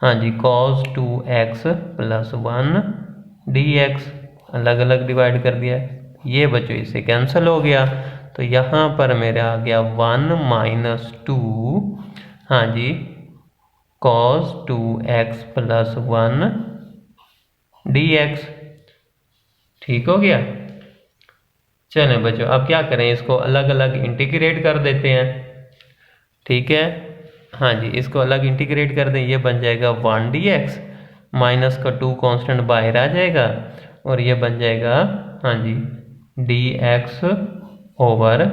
हाँ जी, cos 2x प्लस 1 dx। अलग अलग डिवाइड कर दिया, ये बच्चों इससे कैंसिल हो गया, तो यहाँ पर मेरा आ गया 1 माइनस 2, हाँ जी, cos 2x प्लस 1 dx। ठीक हो गया। चलें बच्चों, अब क्या करें, इसको अलग अलग इंटीग्रेट कर देते हैं। ठीक है, हाँ जी, इसको अलग इंटीग्रेट कर दें। ये बन जाएगा 1 dx, माइनस का 2 कांस्टेंट बाहर आ जाएगा और ये बन जाएगा, हाँ जी, dx ओवर,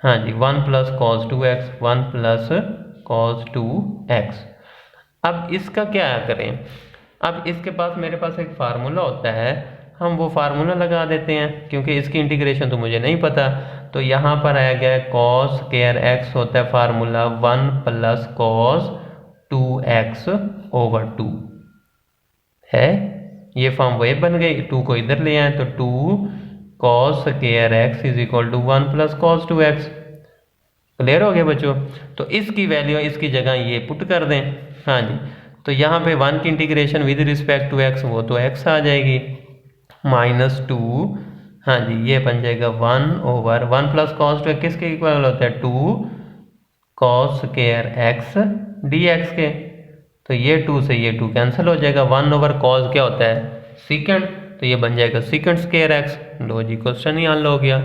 हाँ जी, 1 plus cos 2x, 1 plus cos 2x। अब इसका क्या करें, अब इसके पास, मेरे पास एक फार्मूला होता है, हम वो फार्मूला लगा देते हैं, क्योंकि इसकी इंटीग्रेशन तो मुझे नहीं पता। तो यहाँ पर आया गया cos स्क्वायर x होता है formula 1 plus cos 2x over 2 है। ये फॉर्म वही बन गई, 2 को इधर ले आए तो 2 cos square x is equal to 1 plus cos 2x। Clear हो गया बच्चों। तो इसकी वैल्यू इसकी जगह ये पुट कर दें। हाँ जी, तो यहाँ पे 1 की integration with respect to x, वो तो x आ जाएगी, माइनस 2, हाँ जी, ये बन जाएगा 1 ओवर 1 प्लस कॉस 2 किसके इक्वल होता है, 2 cos स्क्वायर x dx के। तो ये 2 से ये 2 कैंसिल हो जाएगा। 1 ओवर cos क्या होता है, सीकेंड, तो ये बन जाएगा सीकेंड स्क्वायर x। लो जी, क्वेश्चन ही हल हो गया।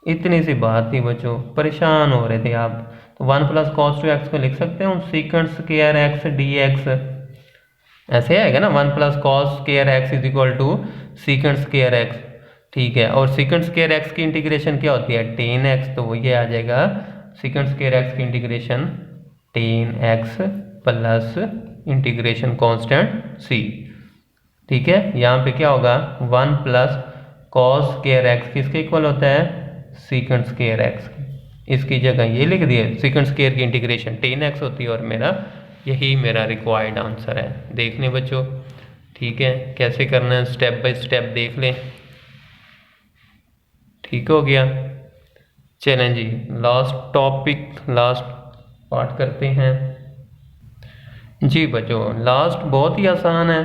इतनी सी बात थी बच्चों, परेशान हो रहे थे आप। तो 1 प्लस cos 2x को लिख सकते हैं सीकेंड स्क्वायर x dx, ऐसे आएगा ना, 1 plus cos square x is equal to secant square x। ठीक है, और सीकेंड स्क्वायर x की इंटीग्रेशन क्या होती है, tan x, तो वो ये आ जाएगा सीकेंड स्क्वायर x की integration tan x plus integration constant c। ठीक है, यहाँ पे क्या होगा, 1 प्लस cos स्क्वायर x किसके इक्वल होता है, सीकेंड स्क्वायर x। इसकी जगह ये लिख दिए, सीकेंड स्क्वायर की इंटीग्रेशन tan x होती है, और मेरा यही मेरा रिक्वायर्ड आंसर है। देख लें बच्चों, ठीक है, कैसे करना है स्टेप बाय स्टेप देख लें। ठीक हो गया। चलें जी, लास्ट टॉपिक, लास्ट पार्ट करते हैं जी बच्चों। लास्ट बहुत ही आसान है,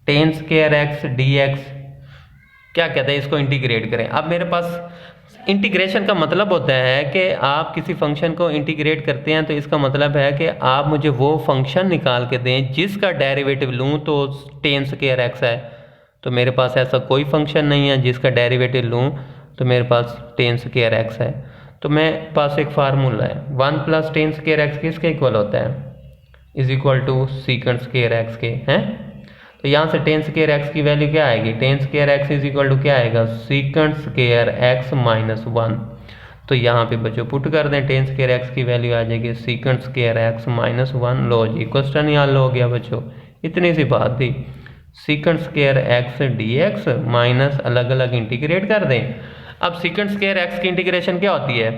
tan स्क्वायर x dx। क्या कहते हैं, इसको इंटीग्रेट करें। अब मेरे पास इंटीग्रेशन का मतलब होता है कि आप किसी फंक्शन को इंटीग्रेट करते हैं, तो इसका मतलब है कि आप मुझे वो फंक्शन निकाल के दें जिसका डेरिवेटिव लूँ तो tan स्क्वायर x है। तो मेरे पास ऐसा कोई फंक्शन नहीं है जिसका डेरिवेटिव लूँ तो मेरे पास tan स्क्वायर x है। तो मेरे पास एक फार्मूला है, 1 प्लस tan स्क्वायर x किसके इक्वल होता है, is equal to secant square x के हैं। तो यहाँ से tan स्क्वायर x की वैल्यू क्या आएगी, tan square x is equal to क्या आएगा, सीकेंड स्क्वायर x माइनस 1। तो यहाँ पे बच्चों पुट कर दें, tan स्क्वायर x की वैल्यू आ जाएगी सीकेंड स्क्वायर x माइनस 1। लो जी, क्वेश्चन ही हल हो गया बच्चों, इतनी सी बात थी। सीकेंड स्क्वायर x dx माइनस अलग अलग इंटीग्रेट कर दें। अब सीकेंड स्क्वायर x की इंटीग्रेशन क्या होती है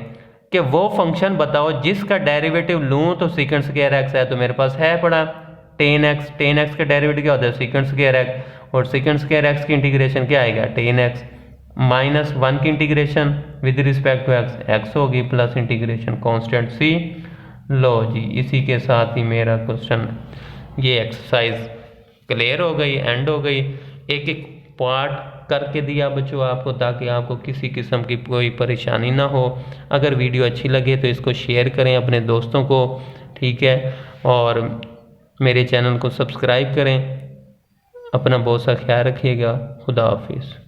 कि वो फंक्शन बताओ जिसका डेरिवेटिव लूँ तो सीकेंड स्क्वायर x है, तो मेरे पास है पड़ा tan x का डेरिवेटिव क्या होता है, सीकेंड स्क्वायर x, और सीकेंड स्क्वायर x की इंटीग्रेशन क्या आएगा, tan x माइनस 1 की integration with respect to x होगी, प्लस इंटीग्रेशन कांस्टेंट c। लो जी, इसी के साथ ही मेरा क्वेश्चन, ये एक्सरसाइज क्लियर हो गई, एंड हो गई। एक एक पार्ट करके दिया बच्चों आपको, ताकि आपको किसी किस्म की कोई परेशानी ना हो। अगर वीडियो अच्छी लगे तो इसको शेयर करें अपने दोस्तों को, ठीक है, और मेरे चैनल को सब्सक्राइब करें। अपना बहुत सा ख्याल रखिएगा। खुदा हाफिज़।